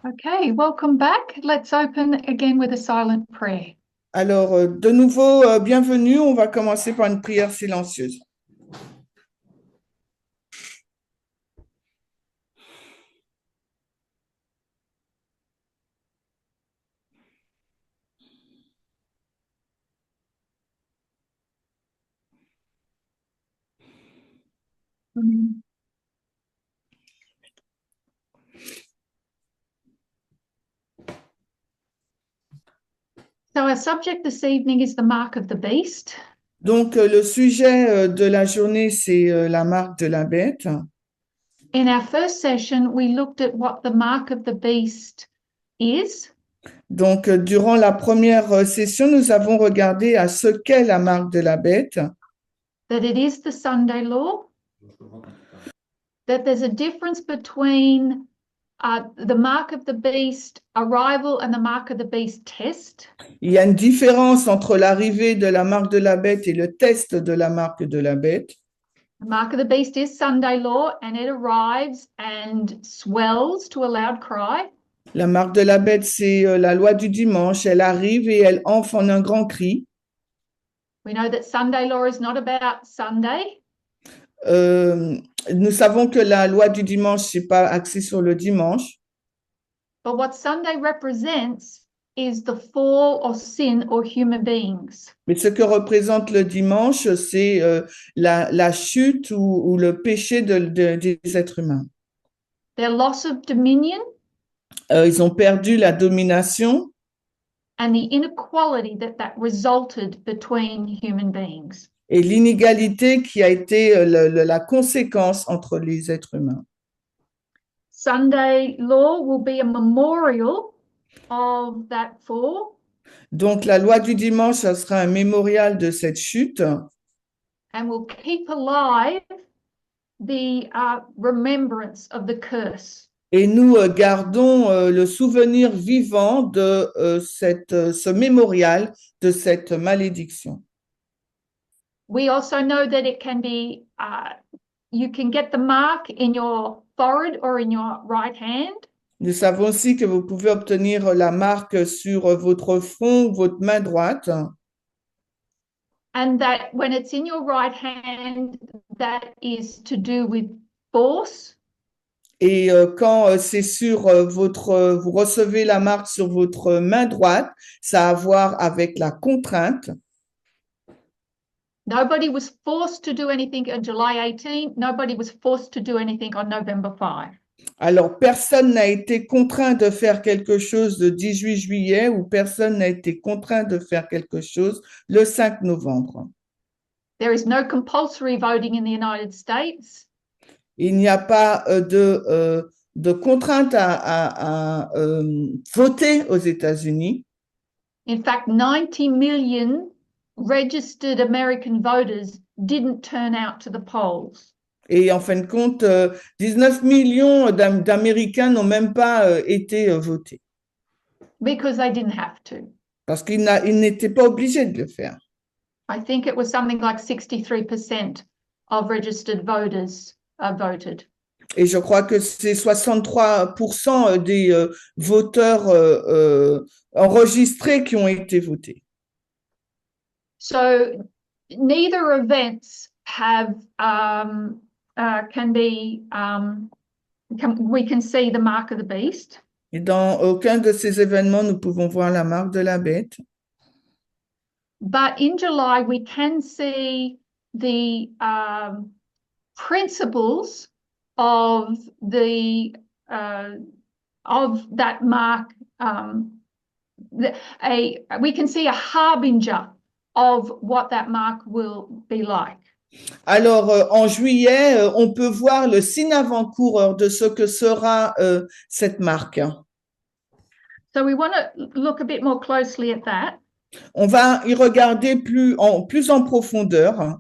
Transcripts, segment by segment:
Okay, welcome back. Let's open again with a silent prayer. Alors, de nouveau, bienvenue. On va commencer par une prière silencieuse. Amen. So our subject this evening is the mark of the beast. Donc, le sujet de la journée, c'est la marque de la bête. In our first session, we looked at what the mark of the beast is. Donc, durant la première session, nous avons regardé à ce qu'est la marque de la bête, That it is the Sunday law, that there's a difference between the mark of the beast arrival and the mark of the beast test. Il y a une différence entre l'arrivée de la marque de la bête et le test de la marque de la bête. The mark of the beast is Sunday law, and it arrives and swells to a loud cry. La marque de la bête, c'est la loi du dimanche. Elle arrive et elle enfle en un grand cri. We know that Sunday law is not about Sunday. Nous savons que la loi du dimanche, c'est pas axé sur le dimanche. But what Sunday represents is the fall or sin or human beings. Mais ce que représente le dimanche, c'est la chute ou le péché des êtres humains. Their loss of dominion Ils ont perdu la domination and the inequality that resulted between human beings. et l'inégalité qui a été la conséquence entre les êtres humains. Sunday law will be a memorial of that fall. Donc la loi du dimanche, ça sera un mémorial de cette chute. And will keep alive the remembrance of the curse. Et nous gardons le souvenir vivant de ce mémorial de cette malédiction. We also know that it can be, you can get the mark in your forehead or in your right hand. Nous savons aussi que vous pouvez obtenir la marque sur votre front ou votre main droite. And that when it's in your right hand, that is to do with force. Et quand c'est sur vous recevez la marque sur votre main droite, ça a à voir avec la contrainte. Nobody was forced to do anything on July 18. Nobody was forced to do anything on November 5. Alors, personne n'a été contraint de faire quelque chose le 18 juillet ou personne n'a été contraint de faire quelque chose le 5 novembre. There is no compulsory voting in the United States. Il n'y a pas de contrainte à voter aux États-Unis. In fact, 90 million registered American voters didn't turn out to the polls. Et en fin de compte, 19 millions d'Américains n'ont même pas été votés. Because they didn't have to. Parce qu'ils n'étaient pas obligés de le faire. I think it was something like 63% of registered voters voted. Et je crois que c'est 63% des voteurs enregistrés qui ont été votés. So neither events have we can see the mark of the beast. Et dans aucun de ces événements, nous pouvons voir la marque de la bête. But in July, we can see the principles of that mark. We can see a harbinger of what that mark will be like. Alors, en juillet, on peut voir le signe avant-coureur de ce que sera cette marque. So we want to look a bit more closely at that. On va y regarder plus en profondeur.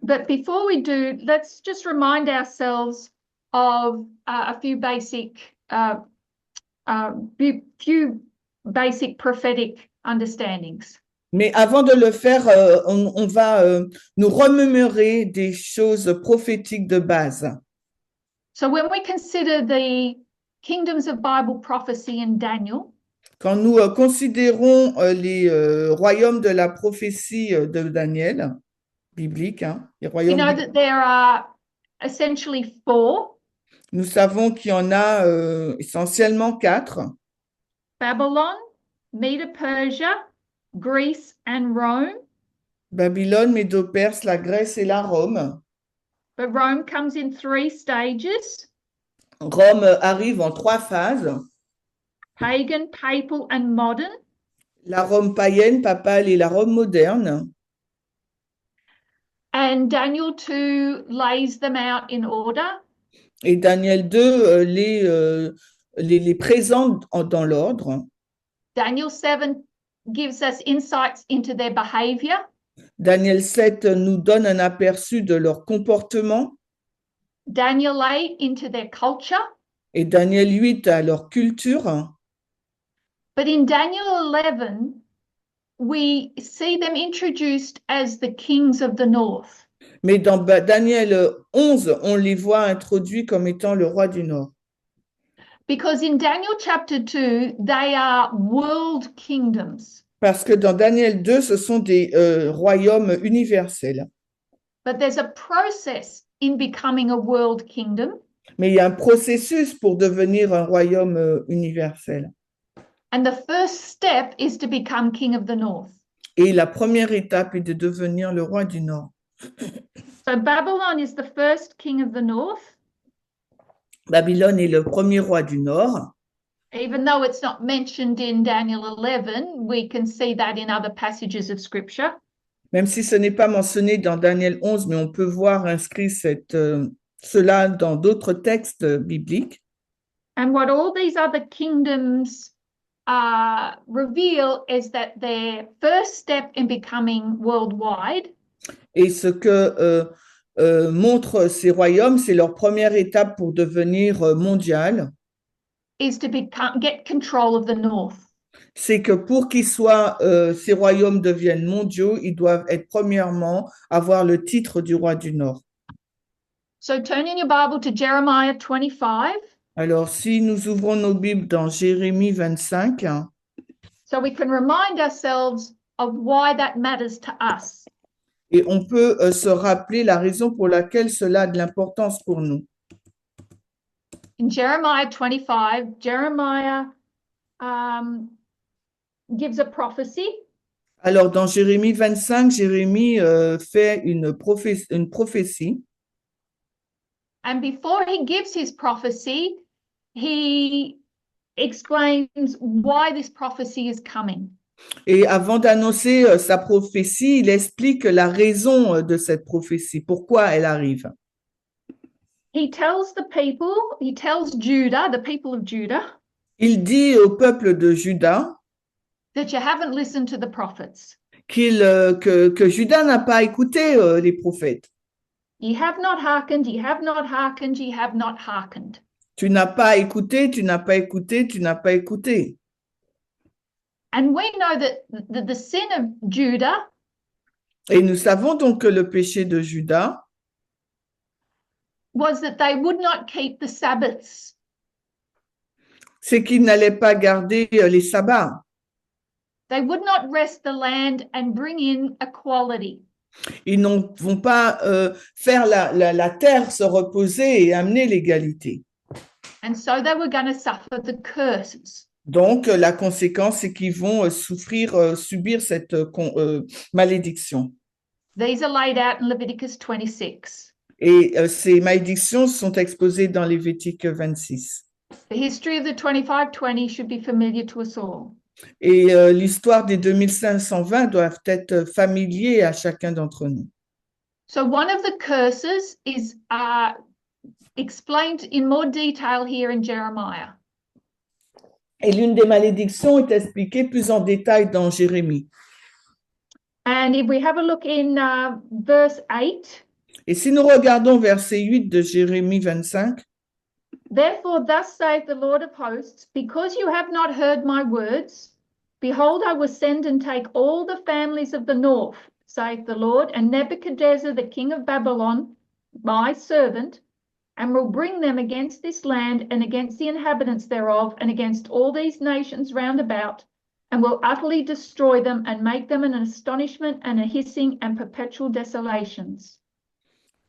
But before we do, let's just remind ourselves of a few basic prophetic understandings. Mais avant de le faire, on va nous remémorer des choses prophétiques de base. So when we consider the kingdoms of Bible prophecy in Daniel, Quand nous considérons les royaumes de la prophétie de Daniel, biblique, hein, les we royaumes know that there are essentially four: nous savons qu'il y en a essentiellement 4. Babylon, Medo-Persia, Greece, and Rome. Babylone, Médo-Perse, la Grèce et la Rome. But Rome comes in 3 stages: Rome arrive en 3 phases. pagan, papal, and modern. La Rome païenne, papale et la Rome moderne. And Daniel 2 lays them out in order. Et Daniel 2 les présente dans l'ordre. Daniel 7 gives us insights into their behavior. Daniel 7 nous donne un aperçu de leur comportement. Daniel 8 into their culture. Et Daniel 8 à leur culture. But in Daniel 11, we see them introduced as the kings of the north. Mais dans Daniel 11, on les voit introduits comme étant le roi du Nord. Because in Daniel chapter 2, they are world kingdoms. Parce que dans Daniel 2, ce sont des royaumes universels. But there's a process in becoming a world kingdom. Mais il y a un processus pour devenir un royaume universel. And the first step is to become king of the north. Et la première étape est de devenir le roi du Nord. So Babylon is the first king of the north. Babylone est le premier roi du Nord. Even though it's not mentioned in Daniel 11, we can see that in other passages of scripture. Même si ce n'est pas mentionné dans Daniel 11, mais on peut voir inscrit cela dans d'autres textes bibliques. And what all these other kingdoms reveal is that their first step in becoming worldwide Et ce que montrent ces royaumes, c'est leur première étape pour devenir mondial. is to get control of the north. C'est que pour qu'ils soient, ces royaumes deviennent mondiaux, ils doivent être premièrement avoir le titre du roi du Nord. So turn in your Bible to Jeremiah 25. Alors, si nous ouvrons nos Bibles dans Jérémie 25, so we can remind ourselves of why that matters to us. et on peut se rappeler la raison pour laquelle cela a de l'importance pour nous. In Jeremiah 25, Jeremiah gives a prophecy. Alors, dans Jérémie 25, Jérémie fait une prophétie. And before he gives his prophecy, he explains why this prophecy is coming. Et avant d'annoncer sa prophétie, il explique la raison de cette prophétie, pourquoi elle arrive. He tells Judah, the people of Judah, Il dit au peuple de Juda that you haven't listened to the prophets. Que Juda n'a pas écouté les prophètes. Ye have not hearkened, ye have not hearkened, ye have not hearkened. Tu n'as pas écouté, tu n'as pas écouté, tu n'as pas écouté. And we know that the sin of Judah Et nous savons donc que le péché de Juda was that they would not keep the Sabbaths. C'est qu'ils n'allaient pas garder les sabbats. They would not rest the land and bring in equality. Ils ne vont pas faire la terre se reposer et amener l'égalité. And so they were going to suffer the curses. Donc, la conséquence, c'est qu'ils vont subir cette malédiction. These are laid out in Leviticus 26. Et ces malédictions sont exposées dans Lévitique 26. The history of the 2520 should be familiar to us all. Et l'histoire des 2520 doivent être familiers à chacun d'entre nous. So one of the curses is explained in more detail here in Jeremiah. Et l'une des malédictions est expliquée plus en détail dans Jérémie. And if we have a look in verse 8. Et si nous regardons verset 8 de Jérémie 25, Therefore, thus saith the Lord of hosts, because you have not heard my words, behold, I will send and take all the families of the north, saith the Lord, and Nebuchadnezzar, the king of Babylon, my servant, and will bring them against this land and against the inhabitants thereof, and against all these nations round about, and will utterly destroy them and make them an astonishment and a hissing and perpetual desolations.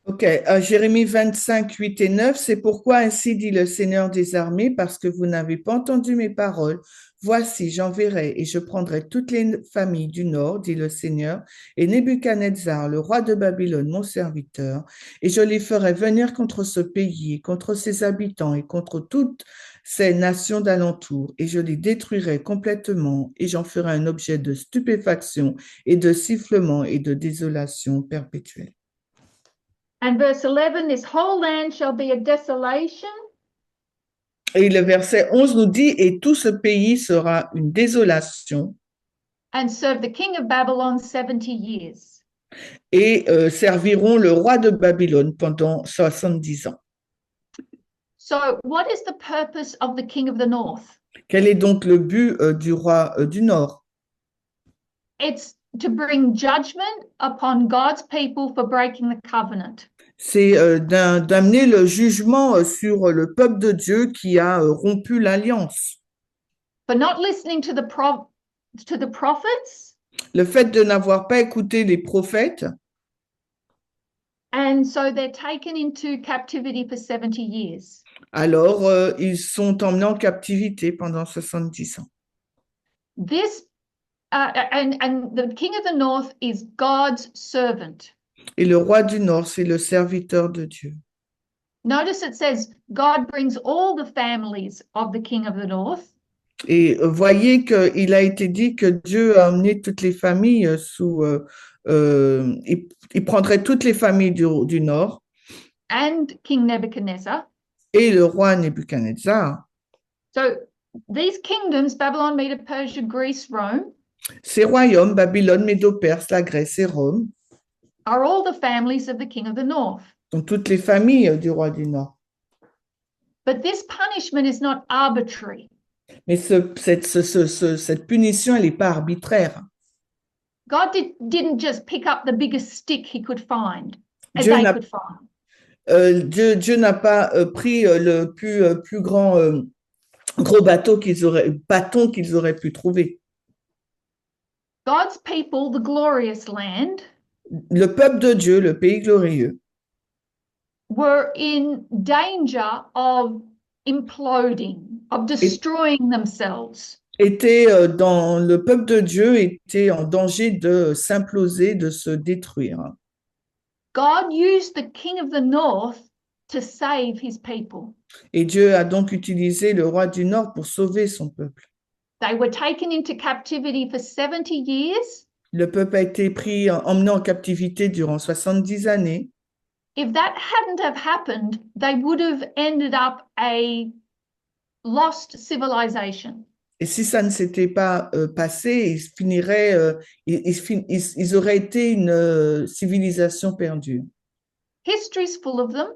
ok, Jérémie 25, 8 et 9, c'est pourquoi ainsi dit le Seigneur des armées, parce que vous n'avez pas entendu mes paroles. Voici, j'enverrai et je prendrai toutes les familles du nord, dit le Seigneur, et Nebuchadnezzar, le roi de Babylone, mon serviteur, et je les ferai venir contre ce pays, contre ses habitants et contre toutes ces nations d'alentour, et je les détruirai complètement, et j'en ferai un objet de stupéfaction et de sifflement et de désolation perpétuelle. And verse 11, this whole land shall be a desolation. Et le verset 11 nous dit, et tout ce pays sera une désolation And serve the king of Babylon 70 years. et serviront le roi de Babylone pendant 70 ans. So, what is the purpose of the king of the north? Quel est donc le but du roi du Nord? It's to bring judgment upon God's people for breaking the covenant. C'est d'amener le jugement sur le peuple de Dieu qui a rompu l'alliance. For not listening to the prophets, Le fait de n'avoir pas écouté les prophètes, and so they're taken into captivity for 70 years. alors ils sont emmenés en captivité pendant 70 ans. This and the king of the north is God's servant. Et le roi du Nord, c'est le serviteur de Dieu. Notice it says God brings all the families of the king of the north. Et voyez qu'il a été dit que Dieu a amené toutes les familles sous... il prendrait toutes les familles du Nord And King Nebuchadnezzar. et le roi Nebuchadnezzar. So these kingdoms, Babylon, Medo, Persia, Greece, Rome, Ces royaumes, Babylone, Médo-Perse, la Grèce et Rome, are all the families of the king of the north. sont toutes les familles du roi du Nord. But this punishment is not arbitrary. Mais cette punition, elle n'est pas arbitraire. God didn't just pick up the biggest stick he could find, as Dieu they n'a could find. Dieu n'a pas pris le plus grand gros bâton qu'ils auraient pu trouver. God's people, the glorious land, Le peuple de Dieu, le pays glorieux, were in danger of imploding, of destroying themselves. le peuple de Dieu était en danger de s'imploser, de se détruire. God used the king of the north to save his people. Et Dieu a donc utilisé le roi du Nord pour sauver son peuple. They were taken into captivity for 70 years. Le peuple a été emmené en captivité durant 70 années. If that hadn't have happened, they would have ended up a lost civilization. Et si ça ne s'était pas passé, ils auraient été une civilisation perdue. History's full of them.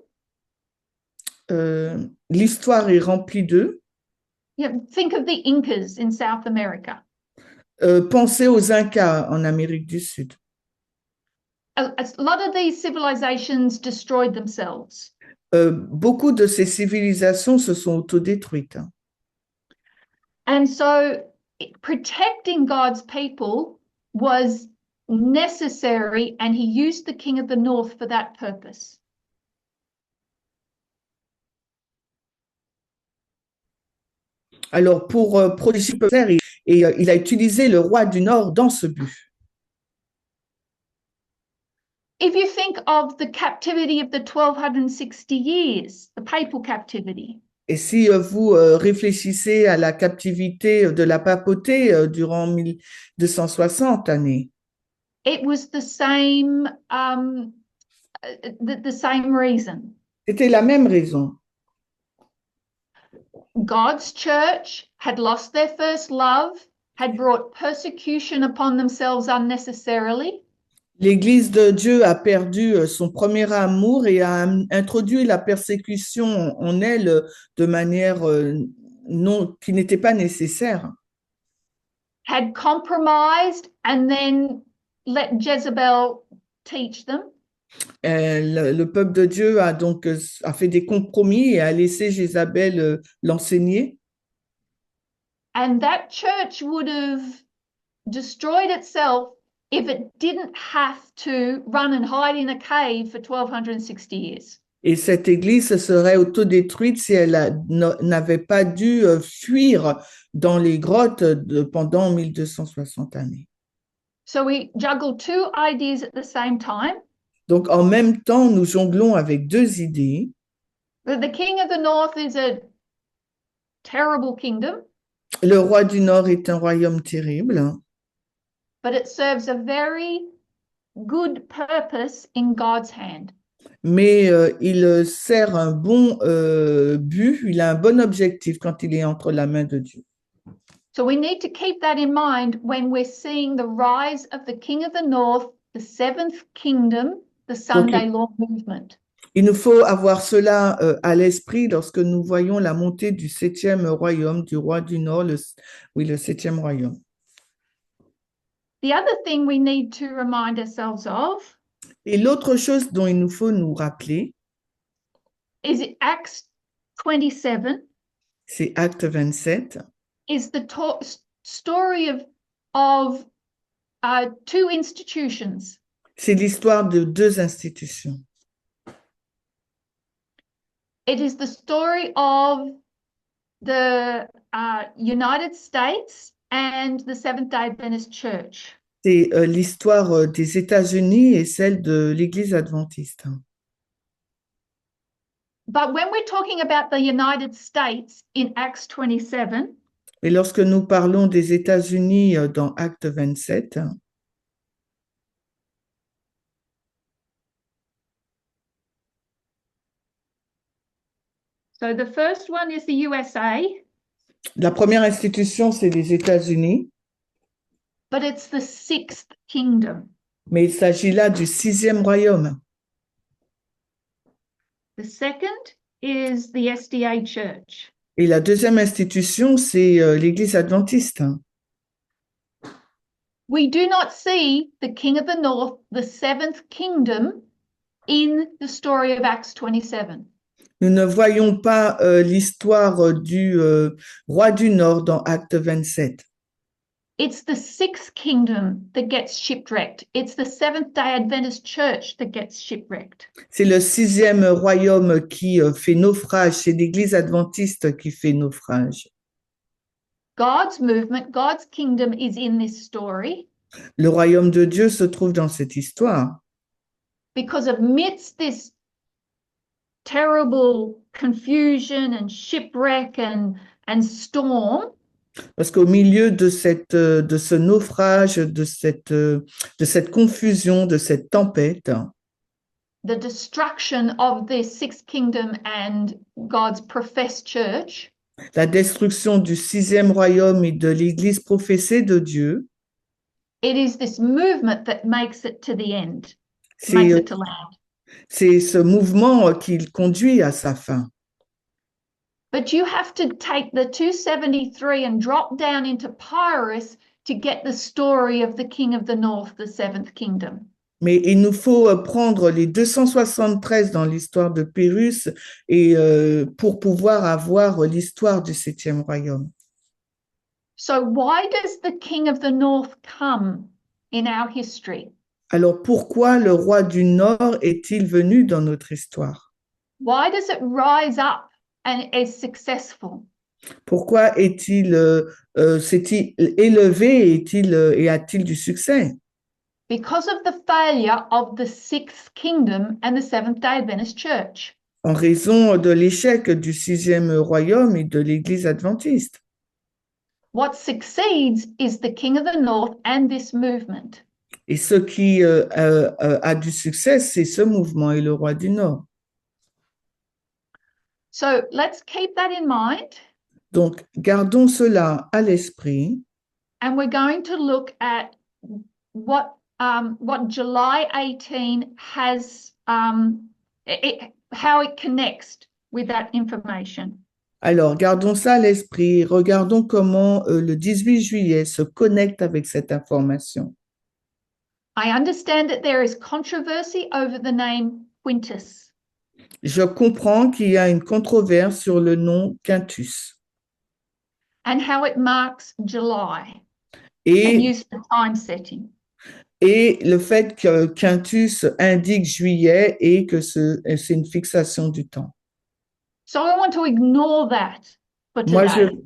L'histoire est remplie d'eux. Think of the Incas in South America. Pensez aux Incas en Amérique du Sud. A lot of these civilizations destroyed themselves. Beaucoup de ces civilisations se sont autodétruites. And so protecting God's people was necessary, and he used the king of the north for that purpose. Alors, pour protéger le peuple, il a utilisé le roi du Nord dans ce but. If you think of the captivity of the 1260 years, the papal captivity. Et si vous réfléchissez à la captivité de la papauté durant 1260 années, it was the same the same reason. C'était la même raison. God's church had lost their first love, had brought persecution upon themselves unnecessarily. L'Église de Dieu a perdu son premier amour et a introduit la persécution en elle de manière non, qui n'était pas nécessaire. had compromised and then let Jezebel teach them. Le peuple de Dieu a donc a fait des compromis et a laissé Jézabel l'enseigner. And that church would have destroyed itself if it didn't have to run and hide in a cave for 1260 years. Et cette église se serait autodétruite si elle n'avait pas dû fuir dans les grottes pendant 1260 années. So we juggle two ideas at the same time. Donc, en même temps, nous jonglons avec deux idées. That the king of the north is a terrible kingdom, Le roi du Nord est un royaume terrible, but it serves a very good purpose in God's hand. mais il sert un bon but, il a un bon objectif quand il est entre la main de Dieu. So we need to keep that in mind when we're seeing the rise of the king of the north, the seventh kingdom, the Sunday law movement. Il nous faut avoir cela à l'esprit lorsque nous voyons la montée du septième royaume, du roi du Nord, le septième royaume. The other thing we need to remind ourselves of Et l'autre chose dont il nous faut nous rappeler, is Acts 27 c'est Acte 27, is the story of two institutions. c'est l'histoire de deux institutions. It is the story of the United States and the Seventh-day Adventist Church. C'est l'histoire des États-Unis et celle de l'Église adventiste. But when we're talking about the United States in Acts 27, Et lorsque nous parlons des États-Unis dans Acte 27, so the first one is the USA, la première institution, c'est les États-Unis, but it's the sixth kingdom. mais il s'agit là du sixième royaume. The second is the SDA Church. Et la deuxième institution, c'est l'Église adventiste. We do not see the king of the north, the seventh kingdom, in the story of Acts 27. Nous ne voyons pas l'histoire du roi du Nord dans Acte 27. It's the sixth kingdom that gets shipwrecked. It's the Seventh-day Adventist Church that gets shipwrecked. C'est le sixième royaume qui fait naufrage, c'est l'Église adventiste qui fait naufrage. God's movement, God's kingdom is in this story Le royaume de Dieu se trouve dans cette histoire. because amidst this terrible confusion and shipwreck and storm, Parce qu'au milieu de ce naufrage, de cette confusion, de cette tempête, the destruction of this sixth kingdom and God's professed church, la destruction du sixième royaume et de l'Église professée de Dieu, it is this movement that makes it to the end, makes c'est it to land. c'est ce mouvement qui conduit à sa fin. But you have to take the 273 and drop down into Pyrrhus to get the story of the king of the north, the seventh kingdom. Mais il nous faut prendre les 273 dans l'histoire de Pyrrhus et pour pouvoir avoir l'histoire du septième royaume. So why does the king of the north come in our history? Alors pourquoi le roi du Nord est-il venu dans notre histoire? Why does it rise up and is successful? Pourquoi s'est-il élevé et a-t-il du succès? Because of the failure of the sixth kingdom and the Seventh-day Adventist Church. En raison de l'échec du sixième royaume et de l'Église adventiste. What succeeds is the king of the north and this movement. Et ce qui a du succès, c'est ce mouvement et le roi du Nord. So let's keep that in mind. Donc, gardons cela à l'esprit And we're going to look at what what July 18 has, how it connects with that information. Alors, gardons ça à l'esprit. Regardons comment le 18 juillet se connecte avec cette information. I understand that there is controversy over the name Quintus. Je comprends qu'il y a une controverse sur le nom Quintus And how it marks July and et, use the time setting. et le fait que Quintus indique juillet et que c'est une fixation du temps. So I want to ignore that for Moi, today.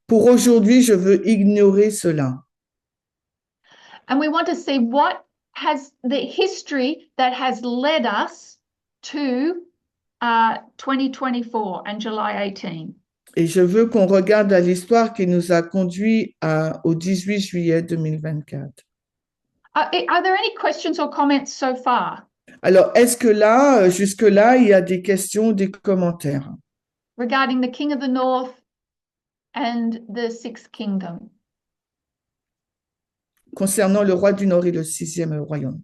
pour aujourd'hui, je veux ignorer cela. And we want to see what has the history that has led us to 2024 and July 18. Et je veux qu'on regarde à l'histoire qui nous a conduit au 18 juillet 2024. Are there any questions or comments so far Alors, est-ce que là, jusque-là, il y a des questions, des commentaires regarding the King of the North and the Sixth Kingdom? concernant le roi du Nord et le sixième royaume?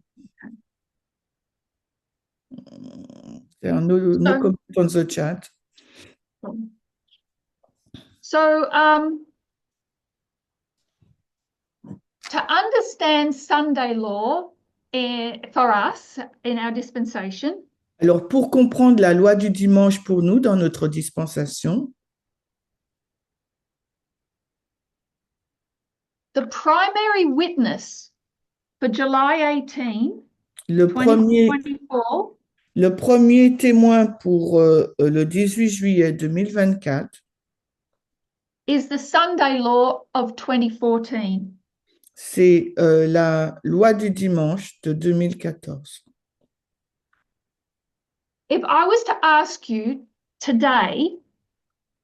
There are no comments on the chat. So, to understand Sunday law for us in our dispensation, Alors, pour comprendre la loi du dimanche pour nous dans notre dispensation, the primary witness for July 18, le premier, 2024, le premier témoin pour le 18 juillet 2024, is the Sunday law of 2014. c'est la loi du dimanche de 2014. If I was to ask you today,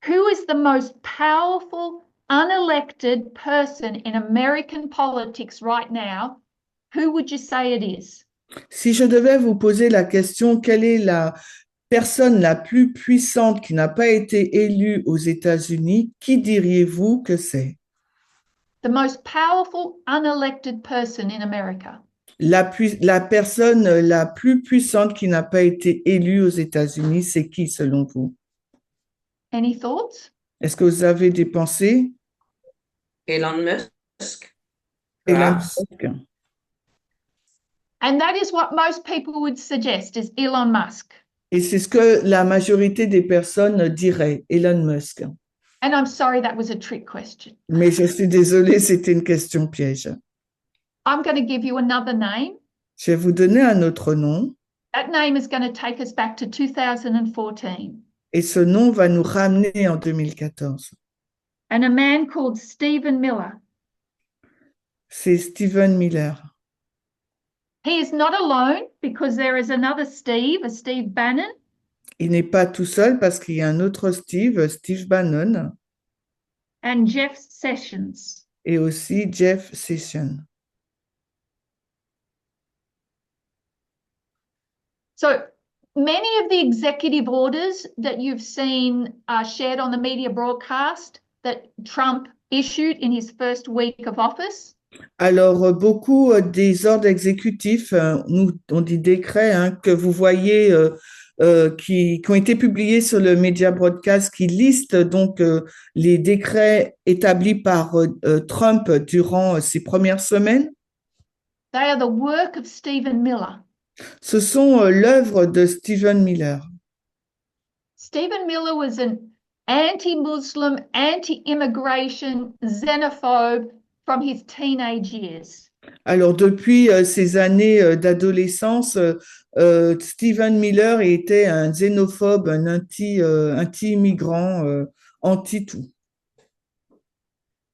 who is the most powerful unelected person in American politics right now, who would you say it is? Si je devais vous poser la question, quelle est la personne la plus puissante qui n'a pas été élue aux États-Unis, qui diriez-vous que c'est? The most powerful unelected person in America. La personne la plus puissante qui n'a pas été élue aux États-Unis, c'est qui selon vous? Any thoughts? Est-ce que vous avez des pensées? Elon Musk. Elon Perhaps. Musk. And that is what most people would suggest is Elon Musk. Et c'est ce que la majorité des personnes diraient, Elon Musk. And I'm sorry, that was a trick question. Mais je suis désolée, c'était une question piège. I'm going to give you another name. Je vais vous donner un autre nom. That name is going to take us back to 2014. Et ce nom va nous ramener en 2014. And a man called Stephen Miller. C'est Stephen Miller. He is not alone because there is another Steve, a Steve Bannon. Il n'est pas tout seul parce qu'il y a un autre Steve, Steve Bannon, And Jeff Sessions. et aussi Jeff Sessions. So many of the executive orders that you've seen shared on the media broadcast that Trump issued in his first week of office. Alors, beaucoup des ordres exécutifs, on dit décrets, que vous voyez qui ont été publiés sur le Media Broadcast, qui listent donc les décrets établis par Trump durant ses premières semaines. They are the work of Stephen Miller. Ce sont l'œuvre de Stephen Miller. Stephen Miller was an anti-Muslim, anti-immigration, xenophobe from his teenage years. Alors, depuis ces années d'adolescence, Stephen Miller était un xénophobe, un anti-immigrant, anti-tout.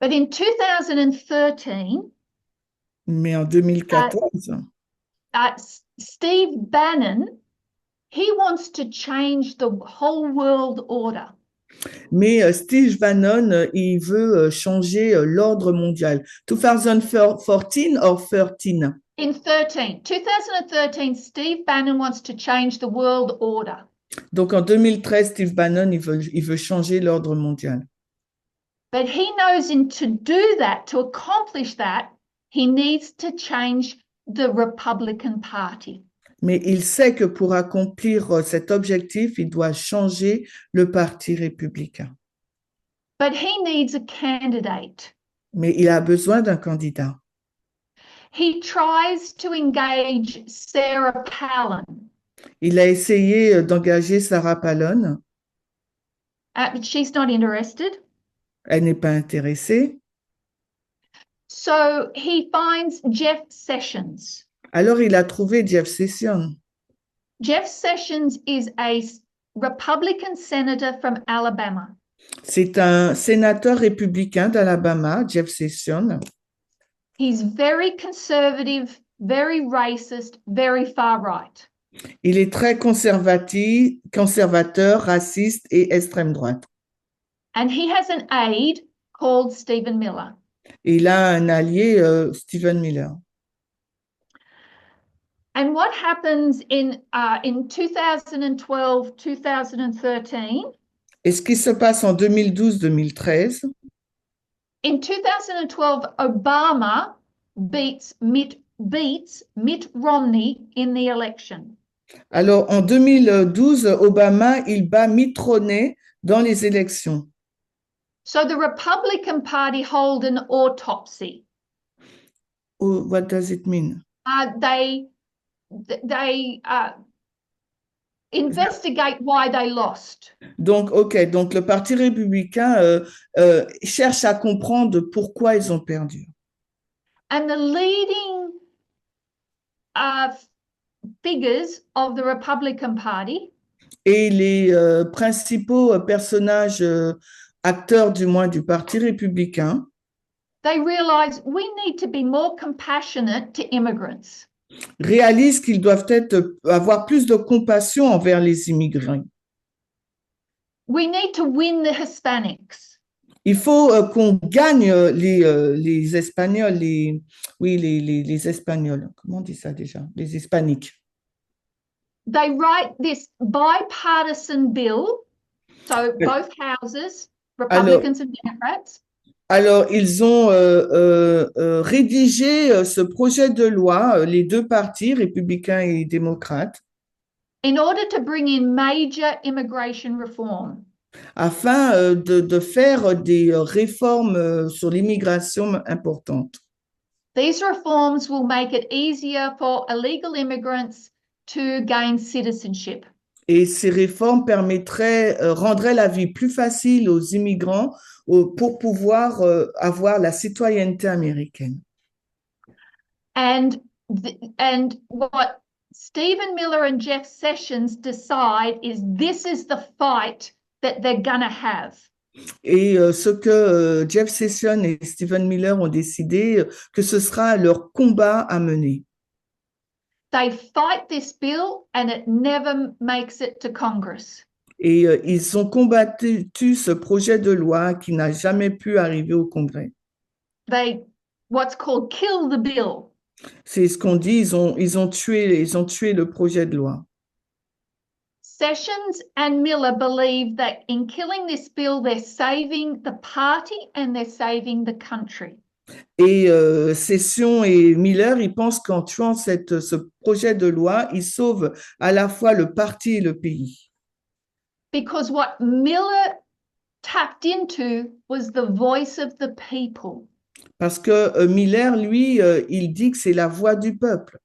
But in 2013, Mais en 2014, Steve Bannon, he wants to change the whole world order. mais Steve Bannon, il veut changer l'ordre mondial. 2014 or 13? In 2013, Steve Bannon wants to change the world order. Donc en 2013, Steve Bannon, il veut changer l'ordre mondial. But he knows to do that, to accomplish that, he needs to change the Republican Party. Mais il sait que pour accomplir cet objectif, il doit changer le Parti républicain. But he needs a candidate. Mais il a besoin d'un candidat. He tries to engage Sarah Palin, Il a essayé d'engager Sarah Palin. but she's not interested. Elle n'est pas intéressée. So he finds Jeff Sessions. Alors il a trouvé Jeff Sessions. Jeff Sessions is a Republican senator from Alabama. C'est un sénateur républicain d'Alabama, Jeff Sessions. He's very conservative, very racist, very far right. Il est très conservateur, raciste et extrême droite. And he has an aide called Stephen Miller. Et il a un allié, Stephen Miller. And what happens in 2012, 2013? Et ce qui se passe en 2012-2013, In 2012, Obama beats Mitt Romney in the election. alors en 2012, Obama, il bat Mitt Romney dans les élections. So the Republican Party hold an autopsy. Oh, what does it mean? They investigate why they lost. Donc, donc le Parti républicain cherche à comprendre pourquoi ils ont perdu. And the leading figures of the Republican Party Et les principaux personnages, acteurs du moins du Parti républicain, they realize we need to be more compassionate to immigrants. réalisent qu'ils doivent avoir plus de compassion envers les immigrés. We need to win the Hispanics. Il faut qu'on gagne les Espagnols, les Espagnols. Comment on dit ça déjà? Les Hispaniques. They write this bipartisan bill, so both houses, Republicans and Democrats. Alors, ils ont rédigé ce projet de loi, les deux partis, républicains et démocrates, In order to bring in major immigration reform. afin de faire des réformes sur l'immigration importantes. These reforms will make it easier for illegal immigrants to gain citizenship. Et ces réformes rendraient la vie plus facile aux immigrants pour pouvoir avoir la citoyenneté américaine. And what Stephen Miller and Jeff Sessions decide is this is the fight that they're gonna have. Et ce que Jeff Sessions et Stephen Miller ont décidé, que ce sera leur combat à mener. They fight this bill and it never makes it to Congress. Et ils ont combattu ce projet de loi qui n'a jamais pu arriver au Congrès. They what's called kill the bill. C'est ce qu'on dit, ils ont tué le projet de loi. Sessions and Miller believe that in killing this bill, they're saving the party and they're saving the country. Et Sessions et Miller, ils pensent qu'en tuant ce projet de loi, ils sauvent à la fois le parti et le pays. Because what Miller tapped into was the voice of the people. Parce que Miller, lui, il dit que c'est la voix du peuple.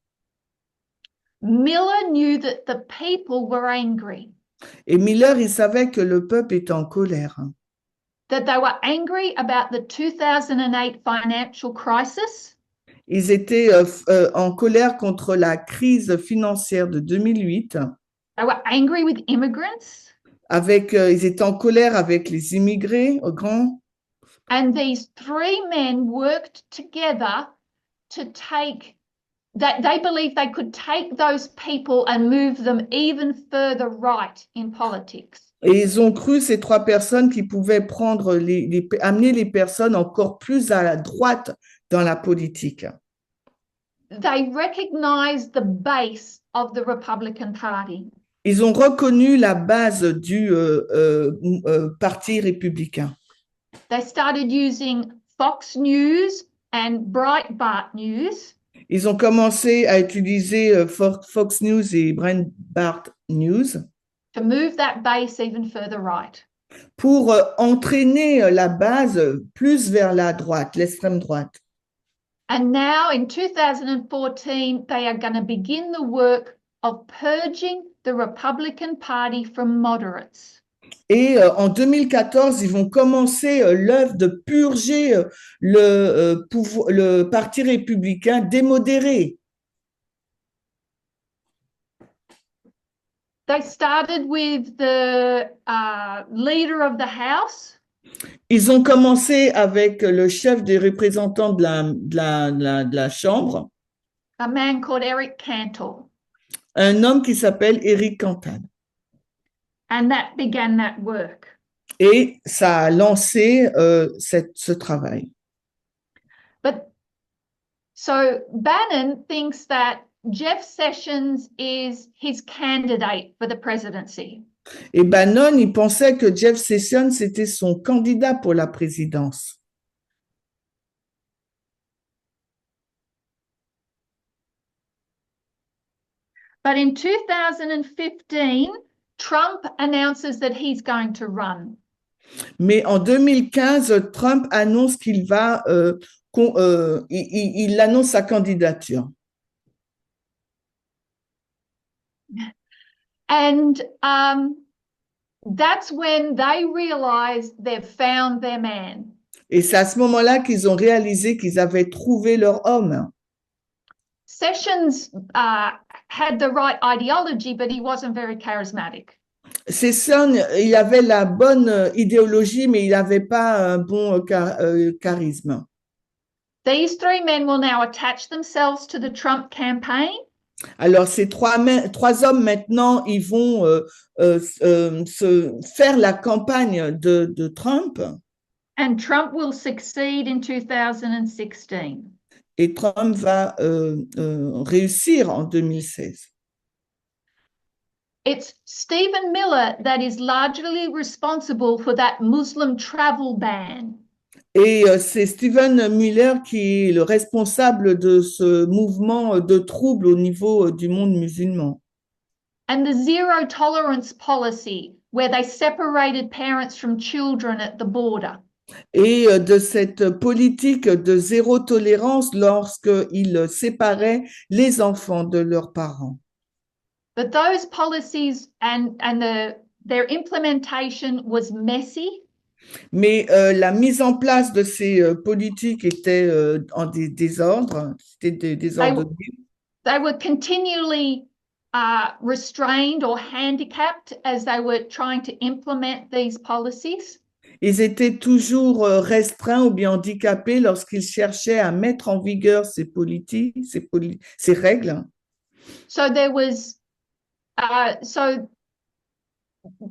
Miller knew that the people were angry, Et Miller, il savait que le peuple était en colère. that they were angry about the 2008 financial crisis. Ils étaient en colère contre la crise financière de 2008. They were angry with immigrants. Ils étaient en colère avec les immigrés grands. And these three men worked together to take that they believed they could take those people and move them even further right in politics. Et ils ont cru, ces trois personnes, qui pouvaient amener les personnes encore plus à la droite dans la politique. They recognized the base of the Republican Party. Ils ont reconnu la base du Parti républicain. They started using Fox News and Breitbart News. Ils ont commencé à utiliser Fox News et Breitbart News to move that base even further right. pour entraîner la base plus vers la droite, l'extrême droite. And now in 2014, they are going to begin the work of purging the Republican Party from moderates. Et en 2014, ils vont commencer l'œuvre de purger le Parti républicain des modérés. They started with the leader of the House. Ils ont commencé avec le chef des représentants de la Chambre, A man called Eric Cantor. un homme qui s'appelle Éric Cantade. And that began that work. Et ça a lancé ce travail. But so Bannon thinks that Jeff Sessions is his candidate for the presidency. Et Bannon, il pensait que Jeff Sessions était son candidat pour la présidence. But in 2015, Trump announces that he's going to run. Mais en 2015, Trump annonce qu'il va, il annonce sa candidature. And that's when they realize they've found their man. Et c'est à ce moment-là qu'ils ont réalisé qu'ils avaient trouvé leur homme. Sessions had the right ideology, but he wasn't very charismatic. Sessions, il avait la bonne idéologie, mais il n'avait pas un bon charisme. These three men will now attach themselves to the Trump campaign. Alors, ces trois hommes, maintenant, ils vont se faire la campagne de Trump. And Trump will succeed in 2016. Et Trump va réussir en 2016. It's Stephen Miller that is largely responsible for that Muslim travel ban. Et c'est Stephen Miller qui est le responsable de ce mouvement de troubles au niveau du monde musulman. And the zero tolerance policy, where they separated parents from children at the border. Et de cette politique de zéro tolérance lorsqu'ils séparaient les enfants de leurs parents. But those policies and their implementation was messy. Mais la mise en place de ces politiques était en désordre, c'était des désordres. They were continually restrained or handicapped as they were trying to implement these policies. Ils étaient toujours restreints ou bien handicapés lorsqu'ils cherchaient à mettre en vigueur ces politiques, ces règles. So there was,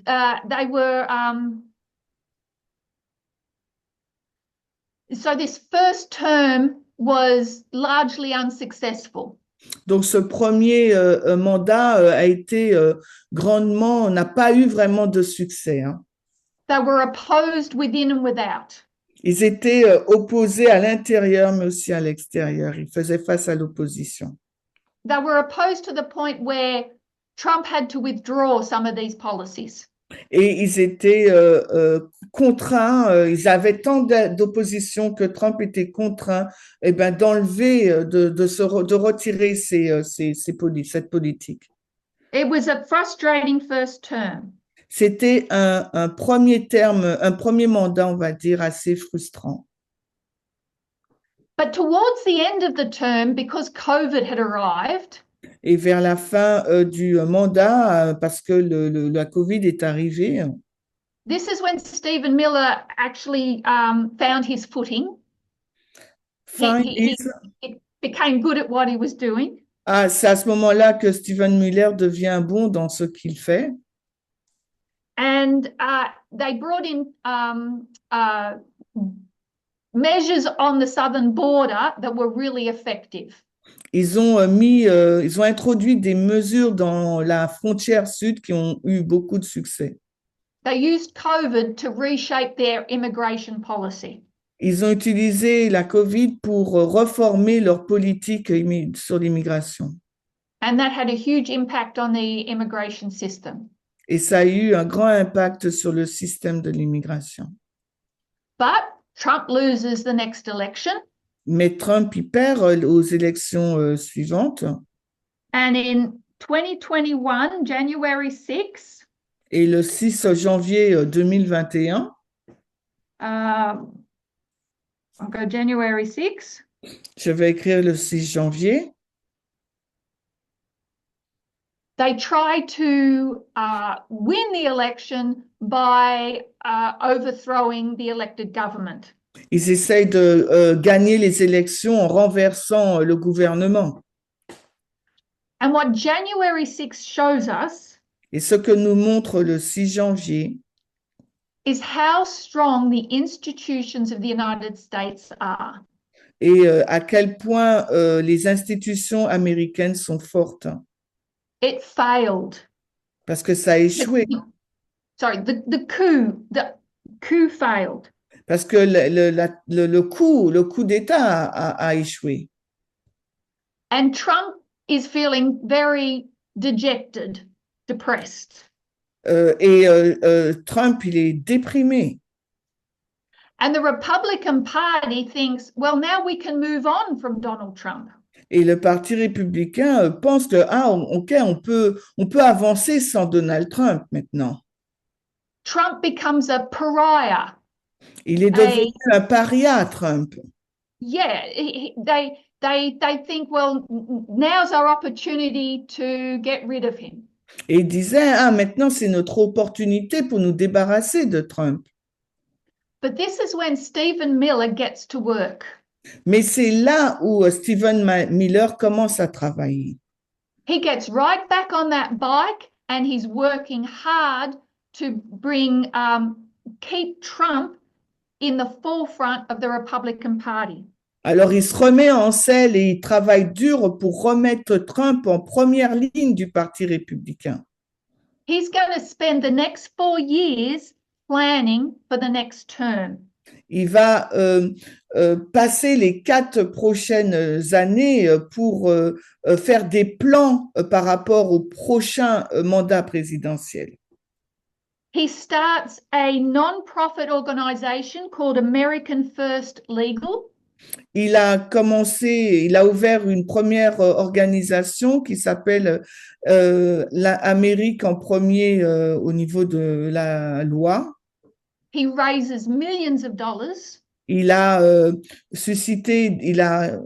they were. So this first term was largely unsuccessful. Donc, ce premier mandat a été grandement, n'a pas eu vraiment de succès. Hein. They were opposed within and without. Ils étaient opposés à l'intérieur, mais aussi à l'extérieur. Ils faisaient face à l'opposition. They were opposed to the point where Trump had to withdraw some of these policies. Et ils étaient contraints, ils avaient tant d'opposition que Trump était contraint d'enlever, de retirer cette politique. It was a frustrating first term. C'était un premier mandat, on va dire, assez frustrant. But towards the end of the term, because COVID had arrived, et vers la fin du mandat, parce que la COVID est arrivée. This is when Stephen Miller actually found his footing. He became good at what he was doing. Ah, c'est à ce moment-là que Stephen Miller devient bon dans ce qu'il fait. And they brought in measures on the southern border that were really effective. Ils ont introduit des mesures dans la frontière sud qui ont eu beaucoup de succès. They used COVID to reshape their immigration policy. Ils ont utilisé la COVID pour reformer leur politique sur l'immigration. And that had a huge impact on the immigration system. Et ça a eu un grand impact sur le système de l'immigration. But Trump loses the next election. Mais Trump, il perd aux élections suivantes. And in 2021, January 6, Et le 6 janvier 2021, I'll go January 6, je vais écrire le 6 janvier, they try to win the election by overthrowing the elected government. ils essayent de gagner les élections en renversant le gouvernement. And what January 6 shows us Et ce que nous montre le 6 janvier, is how strong the institutions of the United States are. et à quel point les institutions américaines sont fortes, It failed. parce que ça a échoué, Sorry, the coup failed. parce que le coup d'État a échoué. And Trump is feeling very dejected, depressed. Trump, il est déprimé. And the Republican Party thinks, well, now we can move on from Donald Trump. Et le Parti républicain pense que, OK, on peut avancer sans Donald Trump maintenant. Trump becomes a pariah. Il est devenu un paria, Trump. Yeah, they think, well, now's our opportunity to get rid of him. Et il disait, maintenant c'est notre opportunité pour nous débarrasser de Trump. But this is when Stephen Miller gets to work. Mais c'est là où Stephen Miller commence à travailler. He gets right back on that bike and he's working hard to keep Trump in the forefront of the Republican Party. Alors il se remet en selle et il travaille dur pour remettre Trump en première ligne du Parti républicain. He's going to spend the next 4 years planning for the next term. Il va passer les 4 prochaines années pour faire des plans par rapport au prochain mandat présidentiel. He starts a non-profit organization called American First Legal. Il a ouvert une première organisation qui s'appelle l'Amérique en premier au niveau de la loi. He raises millions of dollars. Il a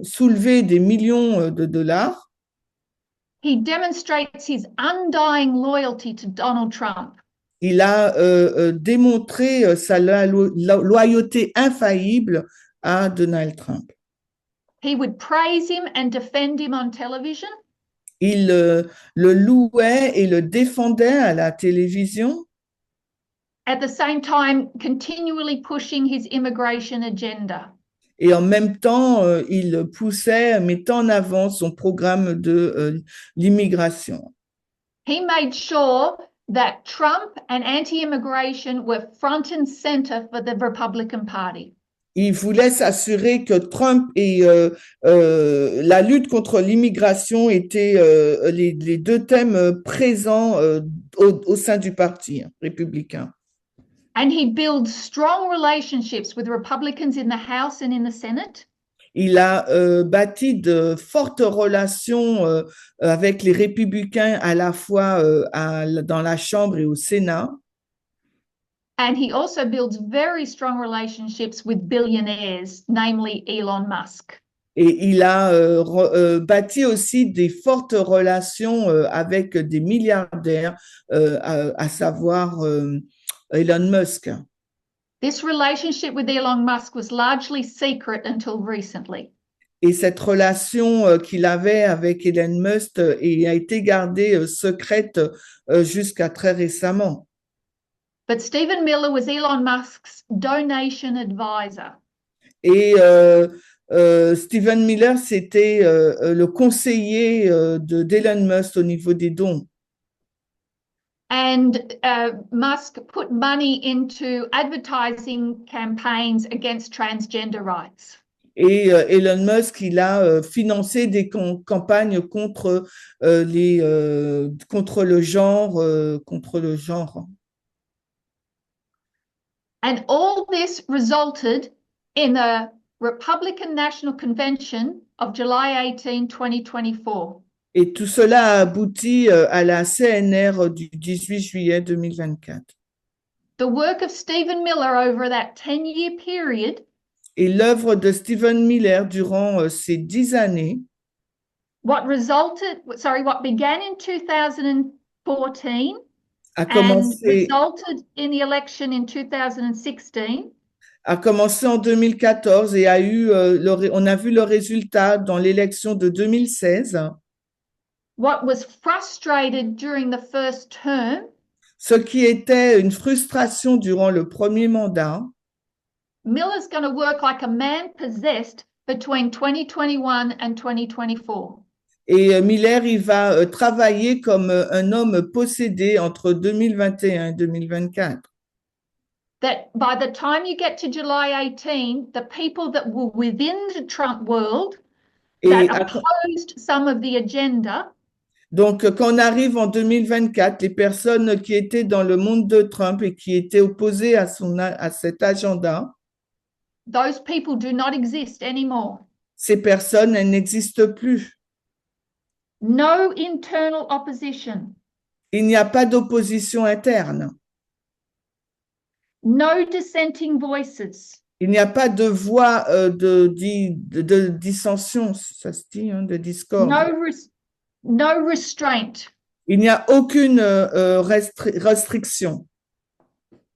soulevé des millions de dollars. He demonstrates his undying loyalty to Donald Trump. Il a démontré sa loyauté infaillible à Donald Trump. He would praise him and defend him on television. Il le louait et le défendait à la télévision. At the same time, continually pushing his immigration agenda. Et en même temps, il poussait, mettant en avant son programme de l'immigration. He made sure that Trump and anti-immigration were front and center for the Republican Party. Il voulait s'assurer que Trump et la lutte contre l'immigration étaient les 2 thèmes présents au sein du Parti républicain. And he builds strong relationships with Republicans in the House and in the Senate. Il a bâti de fortes relations avec les républicains à la fois dans la Chambre et au Sénat. And he also builds very strong relationships with billionaires, namely Elon Musk. Et il a bâti aussi des fortes relations avec des milliardaires, à savoir Elon Musk. This relationship with Elon Musk was largely secret until recently. Et cette relation qu'il avait avec Elon Musk a été gardée secrète jusqu'à très récemment. But Stephen Miller was Elon Musk's donation advisor. Et Stephen Miller, c'était le conseiller d'Elon Musk au niveau des dons. And Musk put money into advertising campaigns against transgender rights. Et Elon Musk, il a financé des campagnes contre contre le genre, contre le genre. And all this resulted in a Republican National Convention of July 18, 2024. Et tout cela a abouti à la CNR du 18 juillet 2024. The work of Stephen Miller over that 10-year period Et l'œuvre de Stephen Miller durant ces 10 années, what began in 2014 a and commencé, resulted in the election in 2016 a commencé en 2014 et on a vu le résultat dans l'élection de 2016. what was frustrated during the first term, Ce qui était une frustration durant le premier mandat, Miller's going to work like a man possessed between 2021 and 2024. et Miller, il va travailler comme un homme possédé entre 2021 et 2024. That by the time you get to July 18, the people that were within the Trump world that Et opposed some of the agenda donc, quand on arrive en 2024, les personnes qui étaient dans le monde de Trump et qui étaient opposées à cet agenda, those people do not exist anymore. ces personnes, elles n'existent plus. No internal opposition, Il n'y a pas d'opposition interne. no dissenting voices, Il n'y a pas de voix de dissension, ça se dit, hein, de discorde. no restraint. Il n'y a aucune restriction.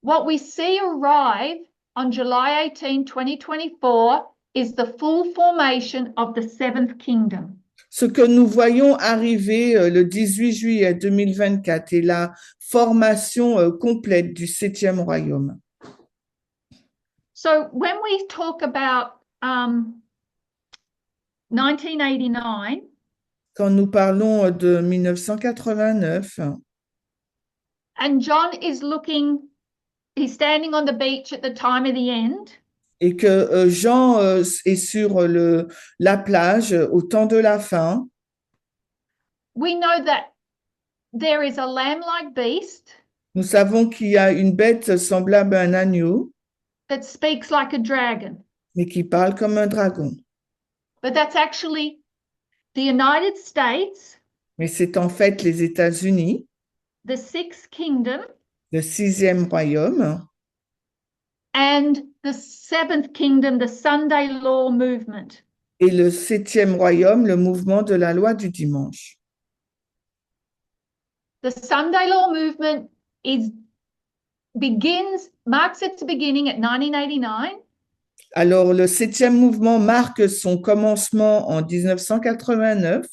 What we see arrive on July 18, 2024 is the full formation of the seventh kingdom. Ce que nous voyons arriver le 18 juillet 2024 est la formation complète du septième royaume. So when we talk about 1989, Quand nous parlons de 1989, and John is he's standing on the beach at the time of the end, et que Jean est sur la plage au temps de la fin, we know that there is a lamb-like beast nous savons qu'il y a une bête semblable à un agneau, that speaks like a dragon, mais qui parle comme un dragon. but that's actually the United States, Mais c'est en fait les États-Unis, the sixth kingdom, le sixième royaume, and the seventh kingdom, the Sunday law movement. et le septième royaume, le mouvement de la loi du dimanche. The Sunday law movement marks its beginning at 1989. Alors, le septième mouvement marque son commencement en 1989.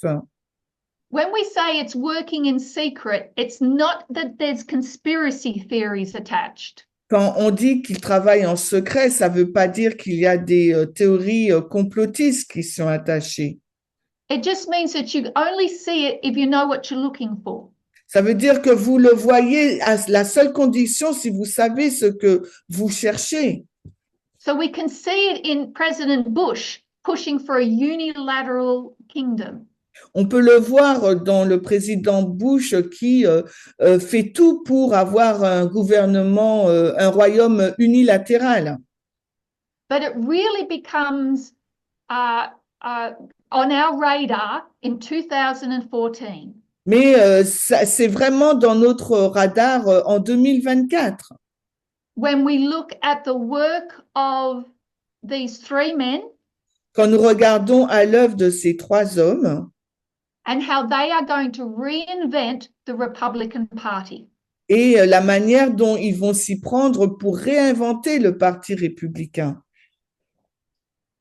When we say it's working in secret, it's not that there's conspiracy theories attached. Quand on dit qu'il travaille en secret, ça ne veut pas dire qu'il y a des théories complotistes qui sont attachées. It just means that you only see it if you know what you're looking for. Ça veut dire que vous le voyez à la seule condition si vous savez ce que vous cherchez. So we can see it in President Bush pushing for a unilateral kingdom. On peut le voir dans le président Bush qui fait tout pour avoir un gouvernement, un royaume unilatéral. But it really becomes on our radar in 2014. Mais c'est vraiment dans notre radar en 2024. When we look at the work of these three men Quand nous regardons à l'œuvre de ces trois hommes and how they are going to reinvent the Republican Party. et la manière dont ils vont s'y prendre pour réinventer le Parti républicain.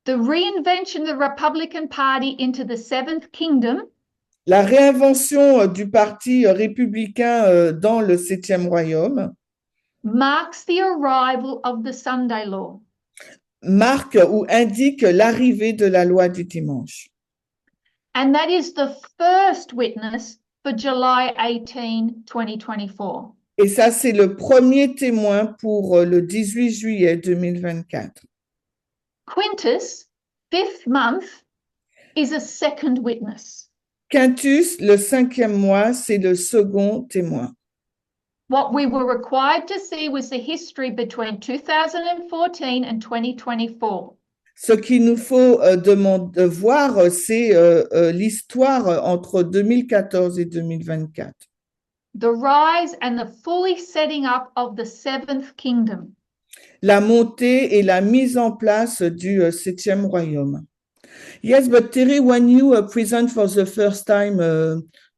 The reinvention of the Republican Party into the seventh kingdom La réinvention du Parti républicain dans le septième royaume marks the arrival of the Sunday law. marque ou indique l'arrivée de la loi du dimanche. And that is the first witness for July 18, 2024. Et ça, c'est le premier témoin pour le 18 juillet 2024. Quintus, 5th month, is a second witness. Quintus, le 5e mois, c'est le second témoin. What we were required to see was the history between 2014 and 2024. Ce qu'il nous faut voir, c'est l'histoire entre 2014 et 2024. The rise and the fully setting up of the seventh kingdom. La montée et la mise en place du 7e royaume. Yes, but Terry, when you present for the first time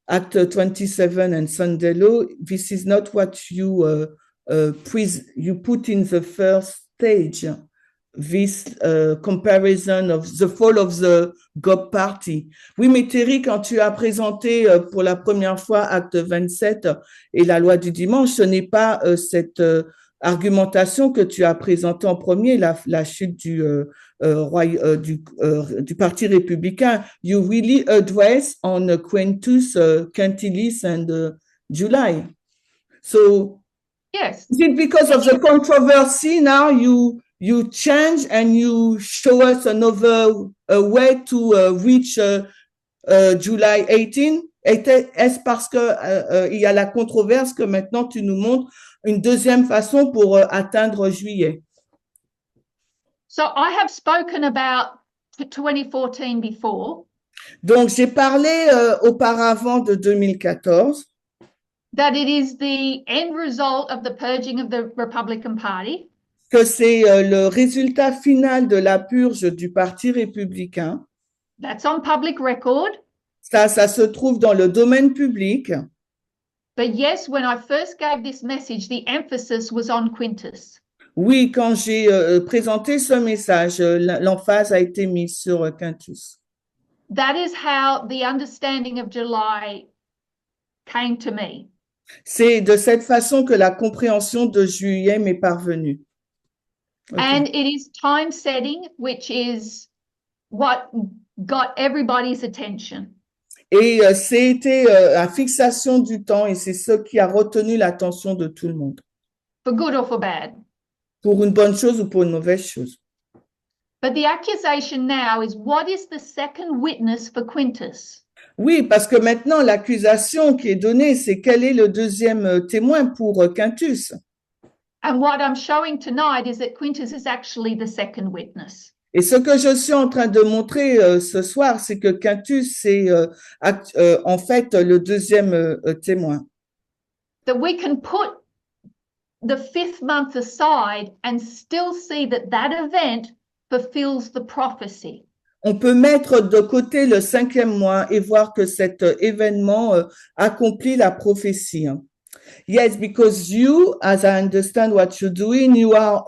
Act 27 and Sunday Law, this is not what you put in the first stage. This comparison of the fall of the GOP party. Oui, mais Terry, quand tu as présenté pour la première fois Acte 27 et la loi du dimanche, ce n'est pas cette argumentation que tu as présentée en premier, la chute du parti républicain. You really address on Quintus, Quintilis and July. So, Yes. is it because of the controversy now you change and you show us another way to reach July 18? Est-ce parce que il y a la controverse que maintenant tu nous montres une deuxième façon pour atteindre juillet? So I have spoken about 2014 before. Donc, j'ai parlé auparavant de 2014. That it is the end result of the purging of the Republican Party. Que c'est le résultat final de la purge du Parti républicain. That's on public record. Ça se trouve dans le domaine public. But yes, when I first gave this message, the emphasis was on Quintus. Oui, quand j'ai présenté ce message, l'emphase a été mise sur Quintus. That is how the understanding of July came to me. C'est de cette façon que la compréhension de juillet m'est parvenue. Okay. And it is time setting, which is what got everybody's attention. Et c'était la fixation du temps et c'est ce qui a retenu l'attention de tout le monde. For good or for bad. Pour une bonne chose ou pour une mauvaise chose. But the accusation now is, what is the second witness for Quintus? Oui, parce que maintenant l'accusation qui est donnée, c'est quel est le deuxième témoin pour Quintus. And what I'm showing tonight is that Quintus is actually the second witness. Et ce que je suis en train de montrer ce soir, c'est que Quintus, c'est en fait le deuxième témoin. That we can put the 5th month aside and still see that that event fulfills the prophecy. On peut mettre de côté le 5e mois et voir que cet événement accomplit la prophétie. Yes, because you, as I understand what you're doing, you are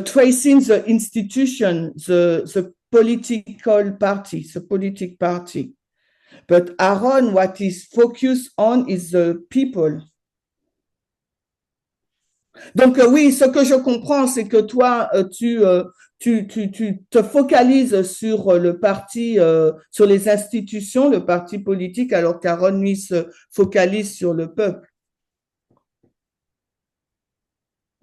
tracing the institution, the political party, the politic party. But Aaron, what is focused on is the people. Donc oui, ce que je comprends, c'est que toi, tu te focalises sur le parti, sur les institutions, le parti politique, alors qu'Aaron, lui, se focalise sur le peuple.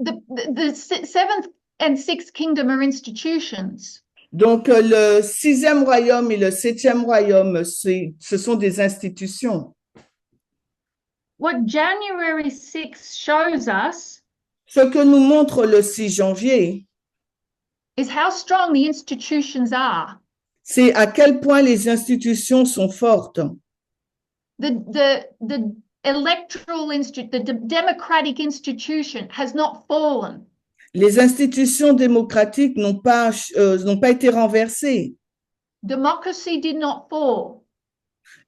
The 7th and 6th kingdom are institutions. Donc le 6e royaume et le 7e royaume, ce sont des institutions. What January 6 shows us Ce que nous montre le 6 janvier, is how strong the institutions are. c'est à quel point les institutions sont fortes. The electoral the democratic institution has not fallen. Les institutions démocratiques n'ont pas été renversées. Democracy did not fall.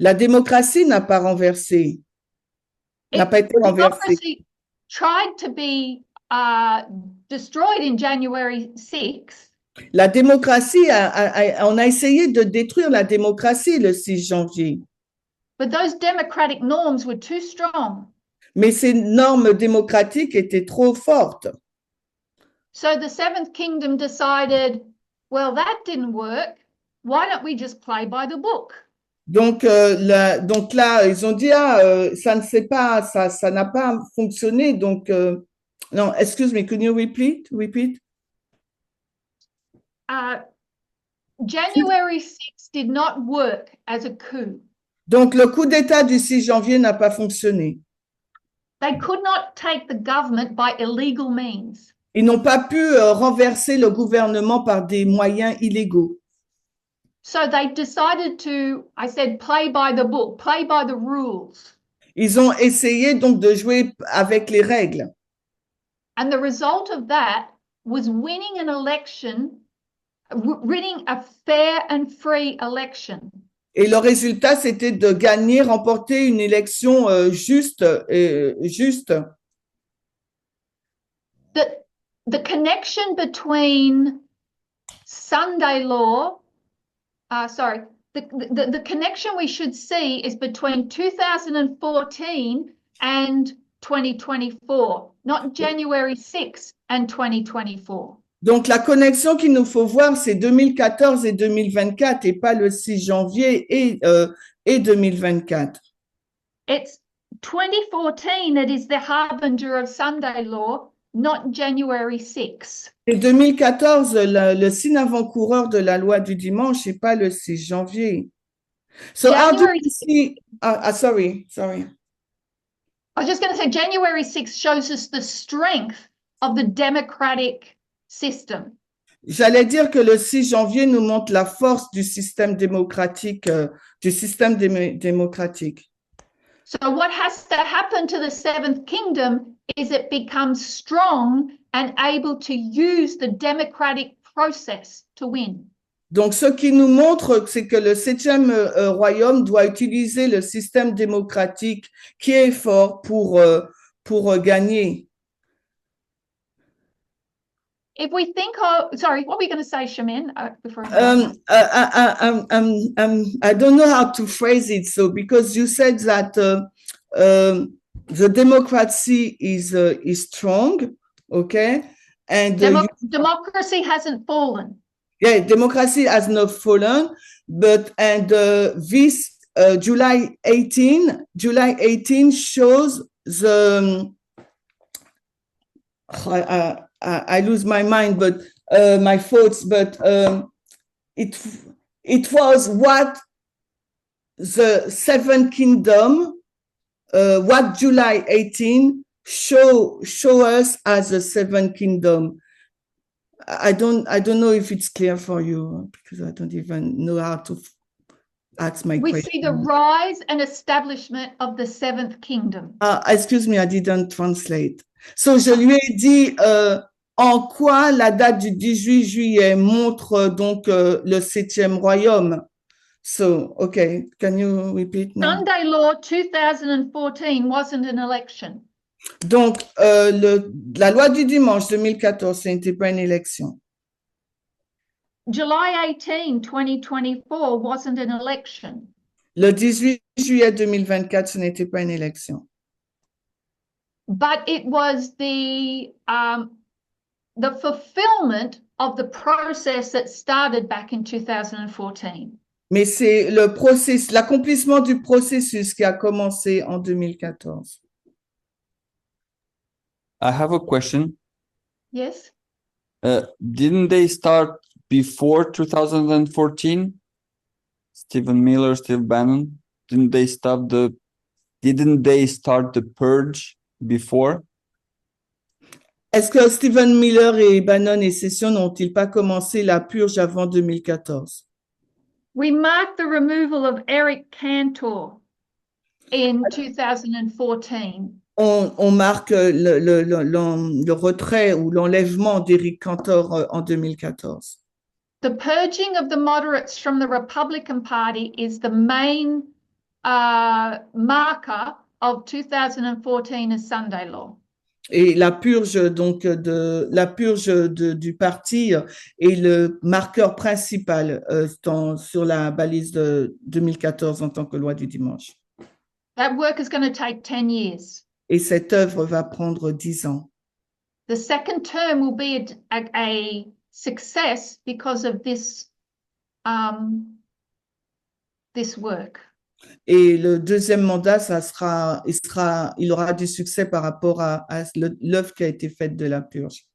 La démocratie n'a pas renversé. N'a pas été renversée. Democracy tried to be destroyed in January 6. La démocratie, on a essayé de détruire la démocratie le 6 janvier. But those democratic norms were too strong. Mais ces normes démocratiques étaient trop fortes. So the 7th kingdom decided, well, that didn't work. Why don't we just play by the book? Donc, donc là, ils ont dit, ça ne s'est pas, ça n'a pas fonctionné. Donc, non, excuse me, can you repeat? Uh, January 6 did not work as a coup. Donc, le coup d'État du 6 janvier n'a pas fonctionné. They could not take the government by illegal means. Ils n'ont pas pu renverser le gouvernement par des moyens illégaux. So they decided to, I said, play by the book, play by the rules. Ils ont essayé donc de jouer avec les règles. And the result of that was winning an election, winning a fair and free election. Et le résultat, c'était de gagner, remporter une élection juste. The connection between Sunday law, the connection we should see is between 2014 and 2024, not January 6 and 2024. Donc, la connexion qu'il nous faut voir, c'est 2014 et 2024 et pas le 6 janvier et 2024. It's 2014 that is the harbinger of Sunday law, not January 6. Et 2014, le signe avant-coureur de la loi du dimanche et pas le 6 janvier. So how do January you see, sorry. I was just going to say January 6 shows us the strength of the democratic system. J'allais dire que le 6 janvier nous montre la force du système démocratique, démocratique. So what has to happen to the seventh kingdom is it becomes strong and able to use the democratic process to win. Donc, ce qui nous montre, c'est que le septième royaume doit utiliser le système démocratique qui est fort pour gagner. If we think of, sorry, what were we going to say, Shamin? I don't know how to phrase it. So, because you said that the democracy is strong, okay, and democracy hasn't fallen. Yeah, democracy has not fallen, but this July 18 shows the. I lose my mind, but my thoughts. But it was what the Seven Kingdom, what July 18 show us as the Seven Kingdom. I don't know if it's clear for you because I don't even know how to ask my question. We see the rise and establishment of the seventh kingdom. Excuse me, I didn't translate. So, je lui ai dit en quoi la date du 18 juillet montre donc le septième royaume. So, okay, can you repeat now? Sunday law 2014 wasn't an election. Donc, la loi du dimanche 2014, ce n'était pas une élection. July 18, 2024 wasn't an election. Le 18 juillet 2024, ce n'était pas une élection. But it was the fulfillment of the process that started back in 2014. Mais c'est le processus, l'accomplissement du processus qui a commencé en 2014. I have a question. Yes. Didn't they start before 2014? Stephen Miller, Steve Bannon, didn't they start the purge before? Est-ce que Stephen Miller et Bannon et Session n'ont-ils pas commencé la purge avant 2014? We marked the removal of Eric Cantor in 2014. On marque le retrait ou l'enlèvement d'Eric Cantor en 2014. The purging of the moderates from the Republican Party is the main marker of 2014 as Sunday law. Et la purge donc du parti est le marqueur principal sur la balise de 2014 en tant que loi du dimanche. That work is going to take 10 years. Et cette œuvre va prendre 10 ans. The second term will be a success because of this this work. Et le deuxième mandat, il aura du succès par rapport à l'œuvre qui a été faite de la purge.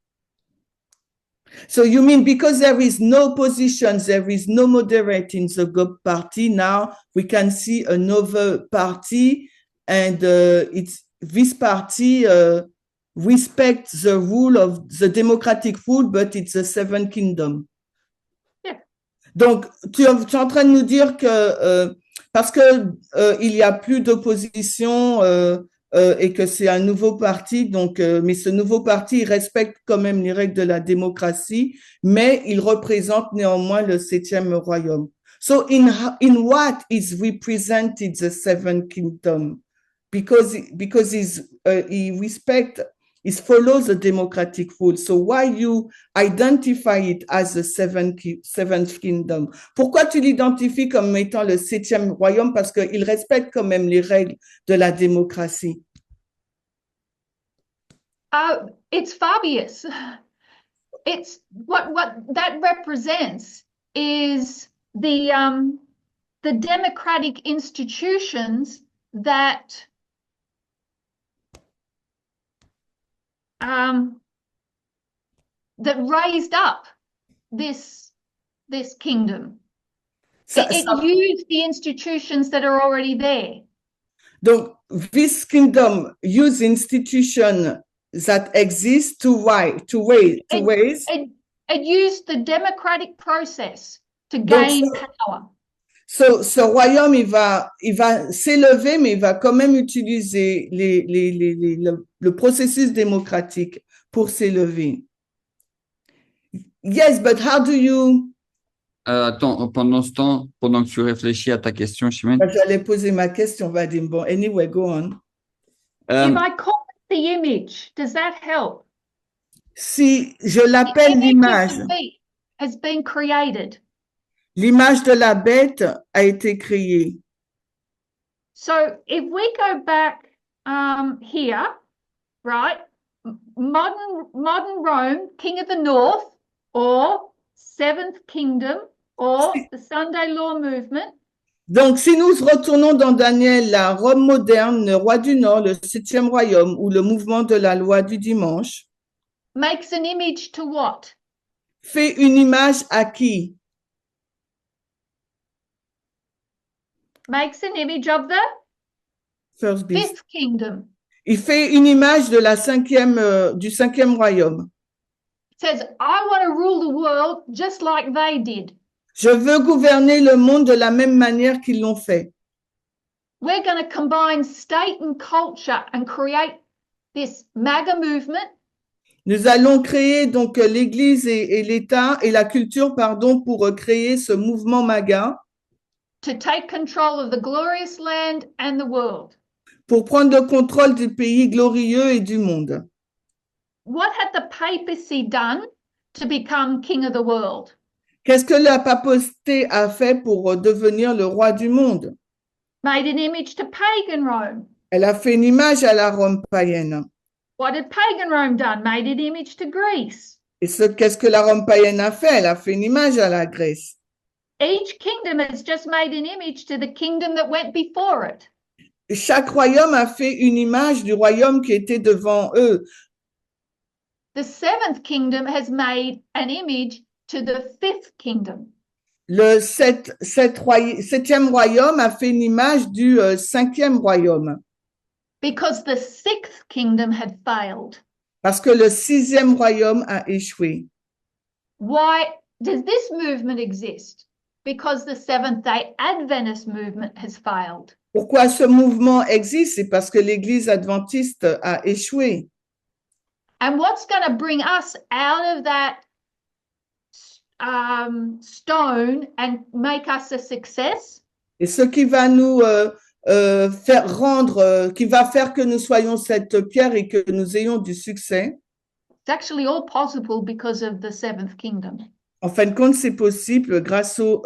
So you mean because there is no opposition, there is no moderate in the GOP party, now we can see another party, and this party respects the rule of the democratic rule, but it's the Seven Kingdom. Yeah. Donc, tu es en train de nous dire que parce que il y a plus d'opposition et que c'est un nouveau parti, donc mais ce nouveau parti il respecte quand même les règles de la démocratie, mais il représente néanmoins le septième royaume. So in what is represented the seventh kingdom? Because he follows the democratic rule. So why you identify it as the seventh kingdom? Pourquoi tu l'identifies comme étant le septième royaume? Parce qu'il respecte quand même les règles de la démocratie. It's Fabius. It's what that represents is the democratic institutions that that raised up this kingdom. It used the institutions that are already there. Donc, this kingdom use institutions that exist to raise. It used the democratic process to gain power. Ce royaume, il va s'élever, mais il va quand même utiliser le processus démocratique pour s'élever. Yes, but how do you... Attends, pendant ce temps, pendant que tu réfléchis à ta question, Chimène. J'allais poser ma question, Vadim. Bon, anyway, go on. If I call it the image, does that help? Si je l'appelle l'image, has been created. L'image de la bête a été créée. So if we go back here, right, modern Rome, King of the North, or Seventh Kingdom, or the Sunday Law Movement. Donc, si nous retournons dans Daniel, la Rome moderne, le roi du Nord, le septième royaume, ou le mouvement de la loi du dimanche, makes an image to what? Fait une image à qui? Makes an image of the First beast. Fifth Kingdom. Il fait une image de la du cinquième royaume. It says, I want to rule the world just like they did. Je veux gouverner le monde de la même manière qu'ils l'ont fait. We're going to combine state and culture and create this MAGA movement. Nous allons créer donc l'Église et l'État et la culture, pardon, pour créer ce mouvement MAGA. To take control of the glorious land and the world. Pour prendre le contrôle du pays glorieux et du monde. What had the papacy done to become king of the world? Qu'est-ce que la papauté a fait pour devenir le roi du monde? Made an image to pagan Rome. Elle a fait une image à la Rome païenne. What had pagan Rome done? Made an image to Greece. Et qu'est-ce que la Rome païenne a fait? Elle a fait une image à la Grèce. Each kingdom has just made an image to the kingdom that went before it. Chaque royaume a fait une image du royaume qui était devant eux. The seventh kingdom has made an image to the fifth kingdom. Le septième royaume a fait une image du cinquième royaume. Because the sixth kingdom had failed. Parce que le sixième royaume a échoué. Why does this movement exist? Because the Seventh-day Adventist movement has failed. Pourquoi ce mouvement existe? C'est parce que l'Église adventiste a échoué. And what's going to bring us out of that stone and make us a success? Et ce qui va nous qui va faire que nous soyons cette pierre et que nous ayons du succès. It's actually all possible because of the seventh kingdom. En fin de compte, c'est possible grâce au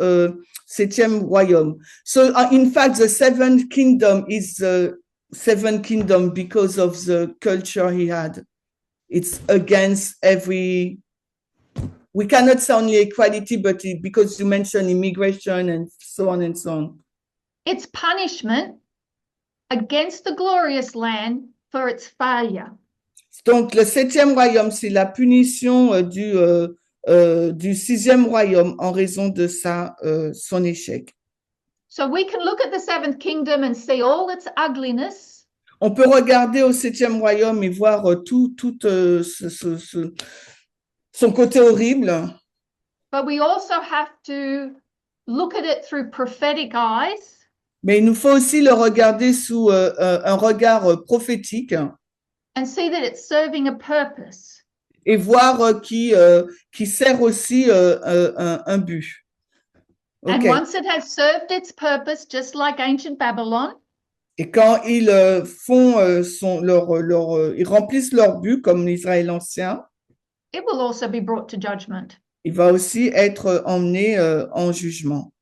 septième royaume. So, in fact, the seventh kingdom is the seventh kingdom because of the culture he had. It's against every... We cannot say only equality, but because you mentioned immigration and so on and so on. its punishment against the glorious land for its failure. Donc, le septième royaume, c'est la punition du sixième royaume en raison de son échec. So we can look at the seventh kingdom and see all its ugliness, On peut regarder au septième royaume et voir tout son côté horrible, but we also have to look at it through prophetic eyes mais il nous faut aussi le regarder sous un regard prophétique and see that it's serving a purpose. et voir qui sert aussi un but. And OK. once it has served its purpose, just like ancient Babylon, Et quand ils font ils remplissent leur but comme l'Israël ancien, it will also be brought to judgment. il va aussi être emmené en jugement.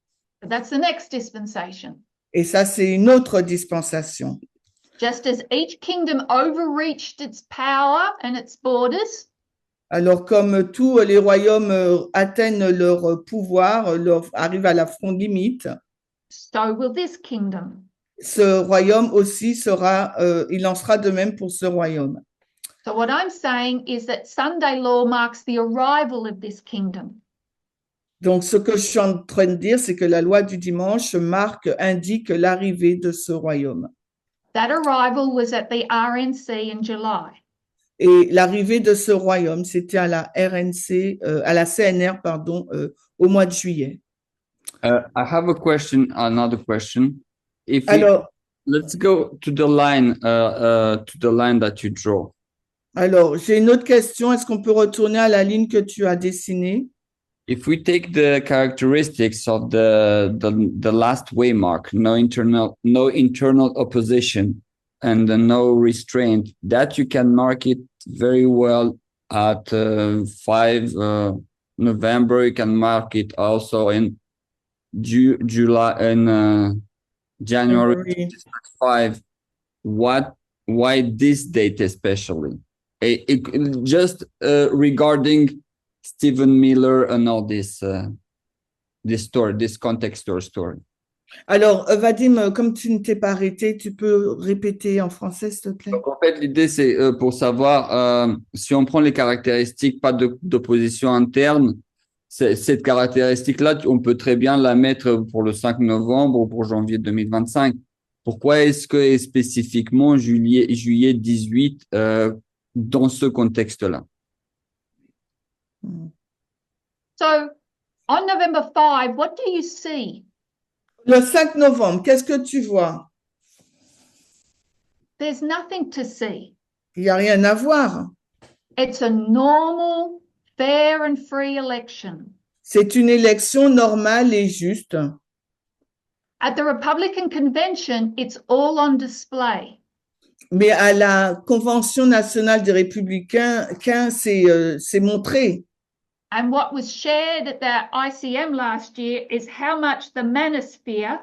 But that's the next dispensation. Et ça, c'est une autre dispensation. Just as each kingdom overreached its power and its borders, Alors, comme tous les royaumes atteignent leur pouvoir, arrivent à la front limite, so will this kingdom. ce royaume aussi il en sera de même pour ce royaume. So what I'm saying is that Sunday law marks the arrival of this kingdom. Donc, ce que je suis en train de dire, c'est que la loi du dimanche indique l'arrivée de ce royaume. That arrival was at the RNC in July. Et l'arrivée de ce royaume, c'était à la à la CNR, pardon, au mois de juillet. I have another question. Alors, Let's go to the line that you draw. Alors, j'ai une autre question. Est-ce qu'on peut retourner à la ligne que tu as dessinée? If we take the characteristics of the last waymark, no internal opposition and no restraint, that you can mark it very well at 5 November. You can mark it also in July and January 5. Why this date especially? Just regarding Stephen Miller and all this story, this context story. Alors, Vadim, comme tu ne t'es pas arrêté, tu peux répéter en français, s'il te plaît? Donc, en fait, l'idée, c'est pour savoir si on prend les caractéristiques, pas d'opposition interne, cette caractéristique-là, on peut très bien la mettre pour le 5 novembre ou pour janvier 2025. Pourquoi est-ce que spécifiquement juillet 18 dans ce contexte-là? So on November 5, what do you see? Le 5 novembre, qu'est-ce que tu vois? There's nothing to see. Il n'y a rien à voir. It's a normal, fair and free election. C'est une élection normale et juste. At the Republican convention, it's all on display. Mais à la Convention nationale des républicains, c'est montré. And what was shared at the ICM last year is how much the manosphere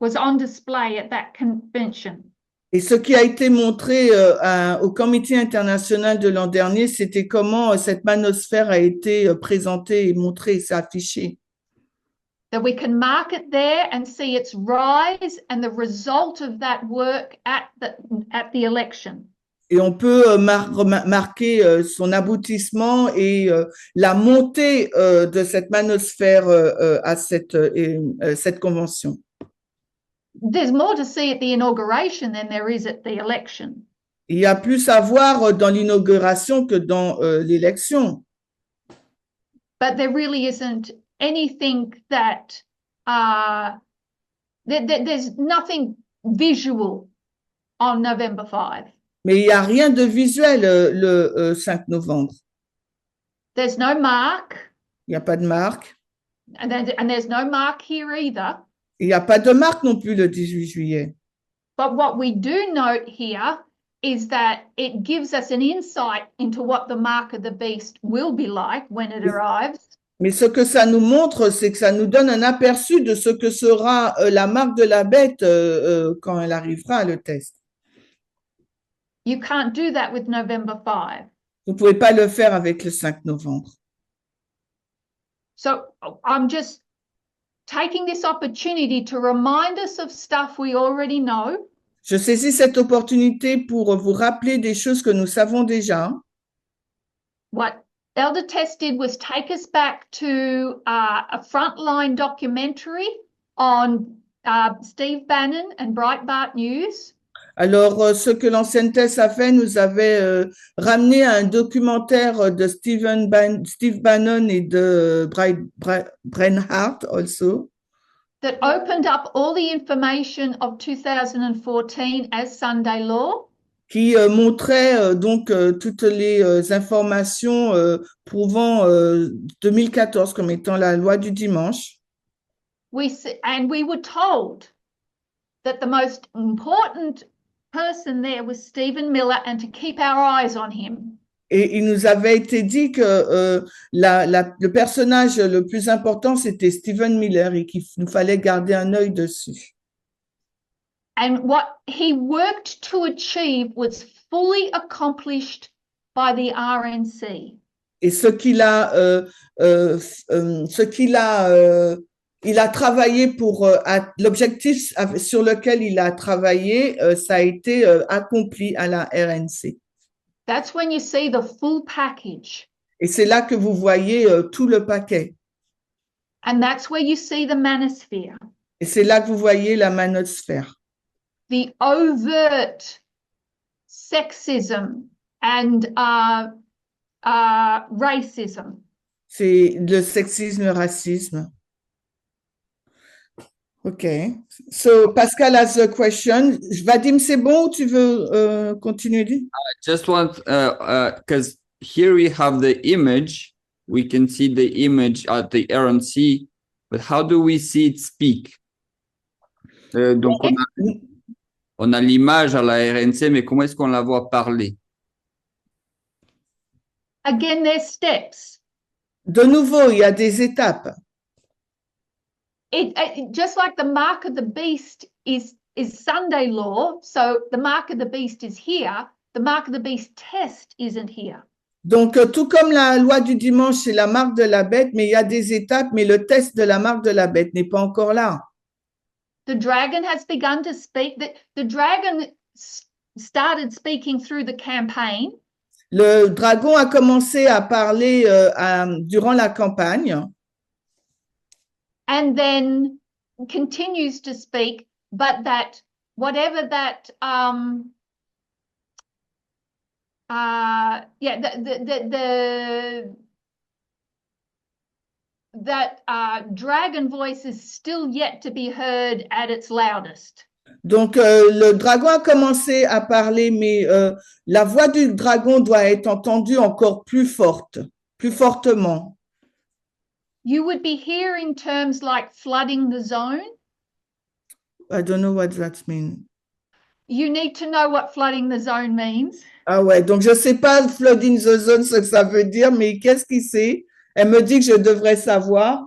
was on display at that convention. Et ce qui a été montré au Comité international de l'an dernier, c'était comment cette manosphère a été présentée et montrée, c'est affiché. That we can mark it there and see its rise and the result of that work at the election. Et on peut marquer son aboutissement et la montée de cette manosphère à cette convention. There's more to see at the inauguration than there is at the election. Il y a plus à voir dans l'inauguration que dans l'élection. But there really isn't anything that there's nothing visual on November 5. Mais il n'y a rien de visuel le 5 novembre. There's no mark. Il n'y a pas de marque. And there's no mark here either. Il n'y a pas de marque non plus le 18 juillet. But what we do note here is that it gives us an insight into what the mark of the beast will be like when it arrives. Mais ce que ça nous montre, c'est que ça nous donne un aperçu de ce que sera la marque de la bête quand elle arrivera, le test. You can't do that with November 5. Vous ne pouvez pas le faire avec le 5 novembre. So I'm just taking this opportunity to remind us of stuff we already know, Je saisis cette opportunité pour vous rappeler des choses que nous savons déjà. what Elder Tess did was take us back to a frontline documentary on Steve Bannon and Breitbart News. Alors, ce que l'ancienne Tess a fait, nous avait ramené à un documentaire de Steve Bannon et de Brenhart also, That opened up all the information of 2014 as Sunday law. qui montrait donc toutes les informations prouvant 2014 comme étant la loi du dimanche. And we were told that the most important person there was Stephen Miller and to keep our eyes on him. Et il nous avait été dit que le personnage le plus important, c'était Stephen Miller et qu'il nous fallait garder un œil dessus. And what he worked to achieve was fully accomplished by the RNC. Et il a travaillé pour l'objectif sur lequel il a travaillé, ça a été accompli à la RNC. That's when you see the full package. Et c'est là que vous voyez tout le paquet. And that's where you see the manosphere. Et c'est là que vous voyez la manosphère. The overt sexism and racism. C'est le sexisme, le racisme. Okay. So Pascal has a question. Vadim, c'est bon ou tu veux continuer? I just want, because here we have the image, we can see the image at the RNC, but how do we see it speak? Donc, on a l'image à la RNC, mais comment est-ce qu'on la voit parler? Again, there's steps. De nouveau, il y a des étapes. It just like the mark of the beast is Sunday law, so the mark of the beast is here, the mark of the beast test isn't here. Donc, tout comme la loi du dimanche, c'est la marque de la bête, mais il y a des étapes, mais le test de la marque de la bête n'est pas encore là. The dragon has begun to speak. The dragon started speaking through the campaign. Le dragon a commencé à parler durant la campagne. And then continues to speak, but that whatever that dragon voice is still yet to be heard at its loudest. Donc, le dragon a commencé à parler, mais la voix du dragon doit être entendue encore plus fortement. You would be hearing terms like flooding the zone. I don't know what that means. You need to know what flooding the zone means. Ah ouais, donc je ne sais pas flooding the zone ce que ça veut dire, mais qu'est-ce qu'il sait? Elle me dit que je devrais savoir.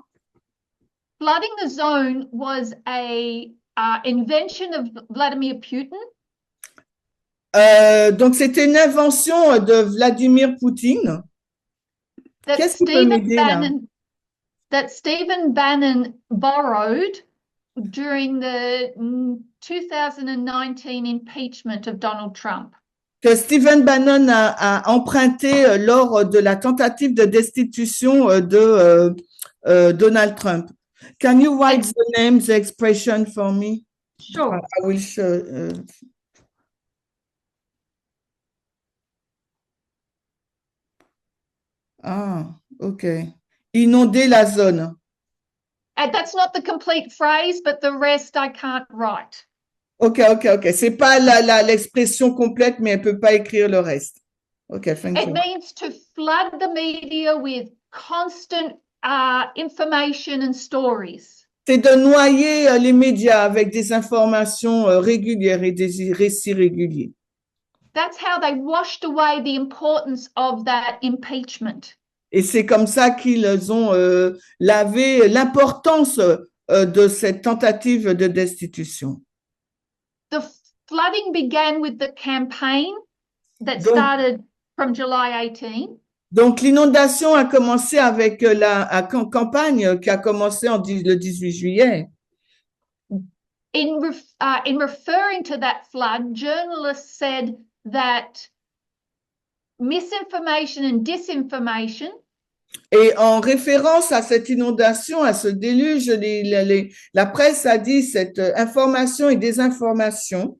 Flooding the zone was a invention of Vladimir Putin. Donc c'était une invention de Vladimir Poutine. Qu'est-ce qui peut m'aider là? That Stephen Bannon borrowed during the 2019 impeachment of Donald Trump. Que Stephen Bannon a emprunté lors de la tentative de destitution de Donald Trump. Can you write the name, the expression for me? Sure. I will show. Okay. Inonder la zone. And that's not the complete phrase, but the rest I can't write. Ok. C'est pas l'expression complète, mais elle peut pas écrire le reste. Ok, thank you. It means to flood the media with constant information and stories. C'est de noyer les médias avec des informations régulières et des récits réguliers. That's how they washed away the importance of that impeachment. Et c'est comme ça qu'ils ont lavé l'importance de cette tentative de destitution. The flooding began with the campaign that started from July 18. Donc, l'inondation a commencé avec la campagne qui a commencé le 18 juillet. In referring to that flood, journalists said that misinformation and disinformation Et en référence à cette inondation, à ce déluge, la presse a dit cette information et désinformation.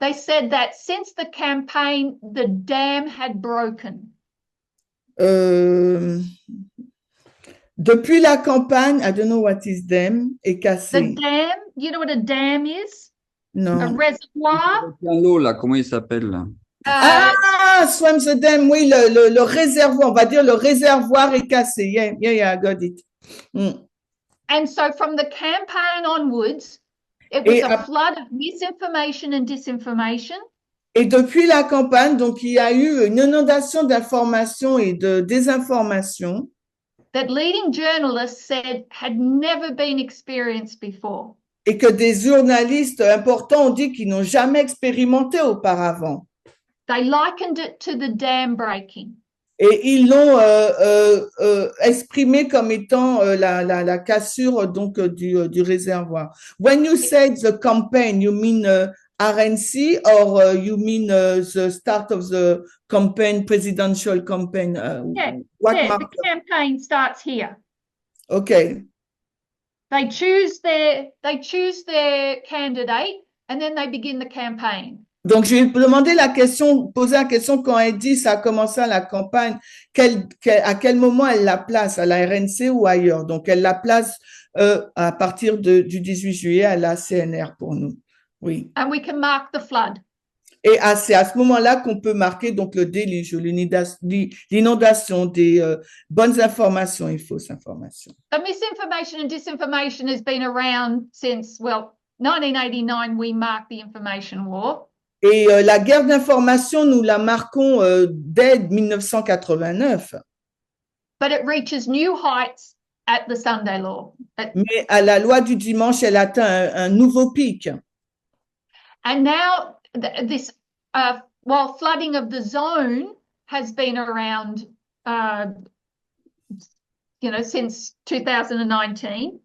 they said that since the campaign, the dam had broken. Depuis la campagne, I don't know what is dam, est The cassé. dam, you know what a dam is? A Non. reservoir. L'eau, là, comment il s'appelle là? Ah, Swam the Dam, oui, le réservoir, on va dire le réservoir est cassé. Yeah, I got it. And so from the campaign onwards, it Et was a flood of misinformation and disinformation. Et depuis la campagne, donc il y a eu une inondation d'informations et de désinformation That leading journalists said had never been experienced before. et que des journalistes importants ont dit qu'ils n'ont jamais expérimenté auparavant. They likened it to the dam breaking. Et ils l'ont exprimé comme étant la cassure donc du réservoir. When you say the campaign, you mean RNC or you mean the start of the campaign, presidential campaign? The campaign starts here. Okay. They choose their candidate and then they begin the campaign. Donc, je vais poser la question quand elle dit ça a commencé à la campagne, à quel moment elle la place, à la RNC ou ailleurs. Donc, elle la place à partir du 18 juillet à la CNR pour nous. Oui. And we can mark the flood. Et c'est à ce moment-là qu'on peut marquer donc le déluge, l'inondation des bonnes informations et fausses informations. The misinformation and disinformation has been around since, 1989 we marked the information war. Et la guerre d'information, nous la marquons dès 1989. But it reaches new heights at the Sunday law. Mais à la loi du dimanche, elle atteint un nouveau pic. And now this, while flooding of the zone has been around, since 2019.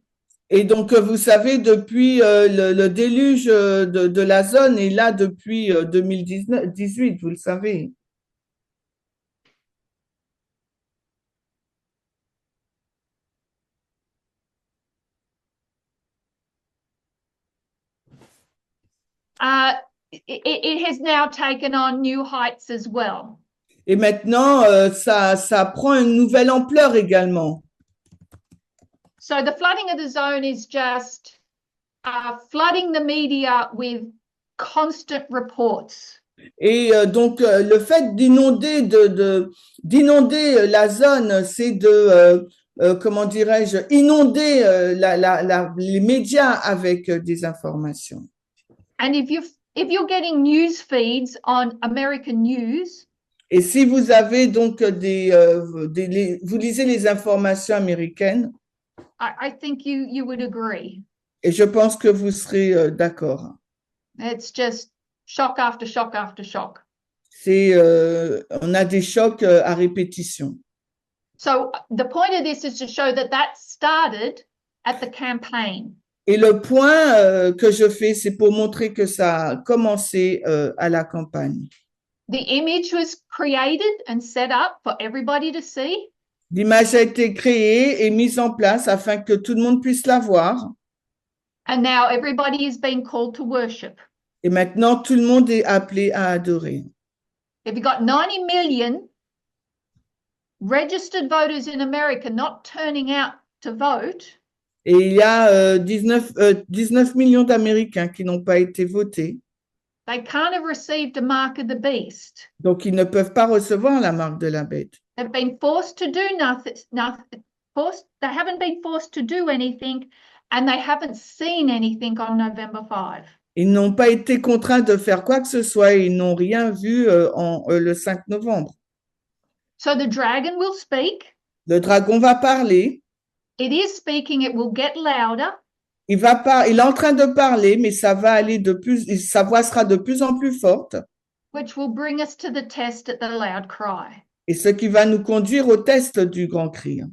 Et donc, vous savez, depuis le déluge de la zone est là depuis 2018, vous le savez. It has now taken on new heights as well. Et maintenant, ça prend une nouvelle ampleur également. So the flooding of the zone is just flooding the media with constant reports. Et donc, le fait d'inonder la zone, c'est comment dirais-je, inonder les médias avec des informations. And if you're getting news feeds on American news, et si vous avez donc vous lisez les informations américaines, I think you would agree. Et je pense que vous serez d'accord. It's just shock after shock after shock. On a des chocs à répétition. So the point of this is to show that started at the campaign. Et le point que je fais, c'est pour montrer que ça a commencé à la campagne. The image was created and set up for everybody to see. L'image a été créée et mise en place afin que tout le monde puisse la voir. And now everybody is being called to worship. Et maintenant, tout le monde est appelé à adorer. If you've got 90 million registered voters in America not turning out to vote, et il y a 19 millions d'Américains qui n'ont pas été votés. They can't have received a mark of the beast. Donc, ils ne peuvent pas recevoir la marque de la bête. They've been forced to do nothing. They haven't been forced to do anything, and they haven't seen anything on November 5. Ils n'ont pas été contraints de faire quoi que ce soit. Ils n'ont rien vu le 5 novembre. So the dragon will speak. Le dragon va parler. It is speaking. It will get louder. Il est en train de parler, mais ça va aller sa voix sera de plus en plus forte. Which will bring us to the test at the loud cry. Et ce qui va nous conduire au test du grand cri. Hein.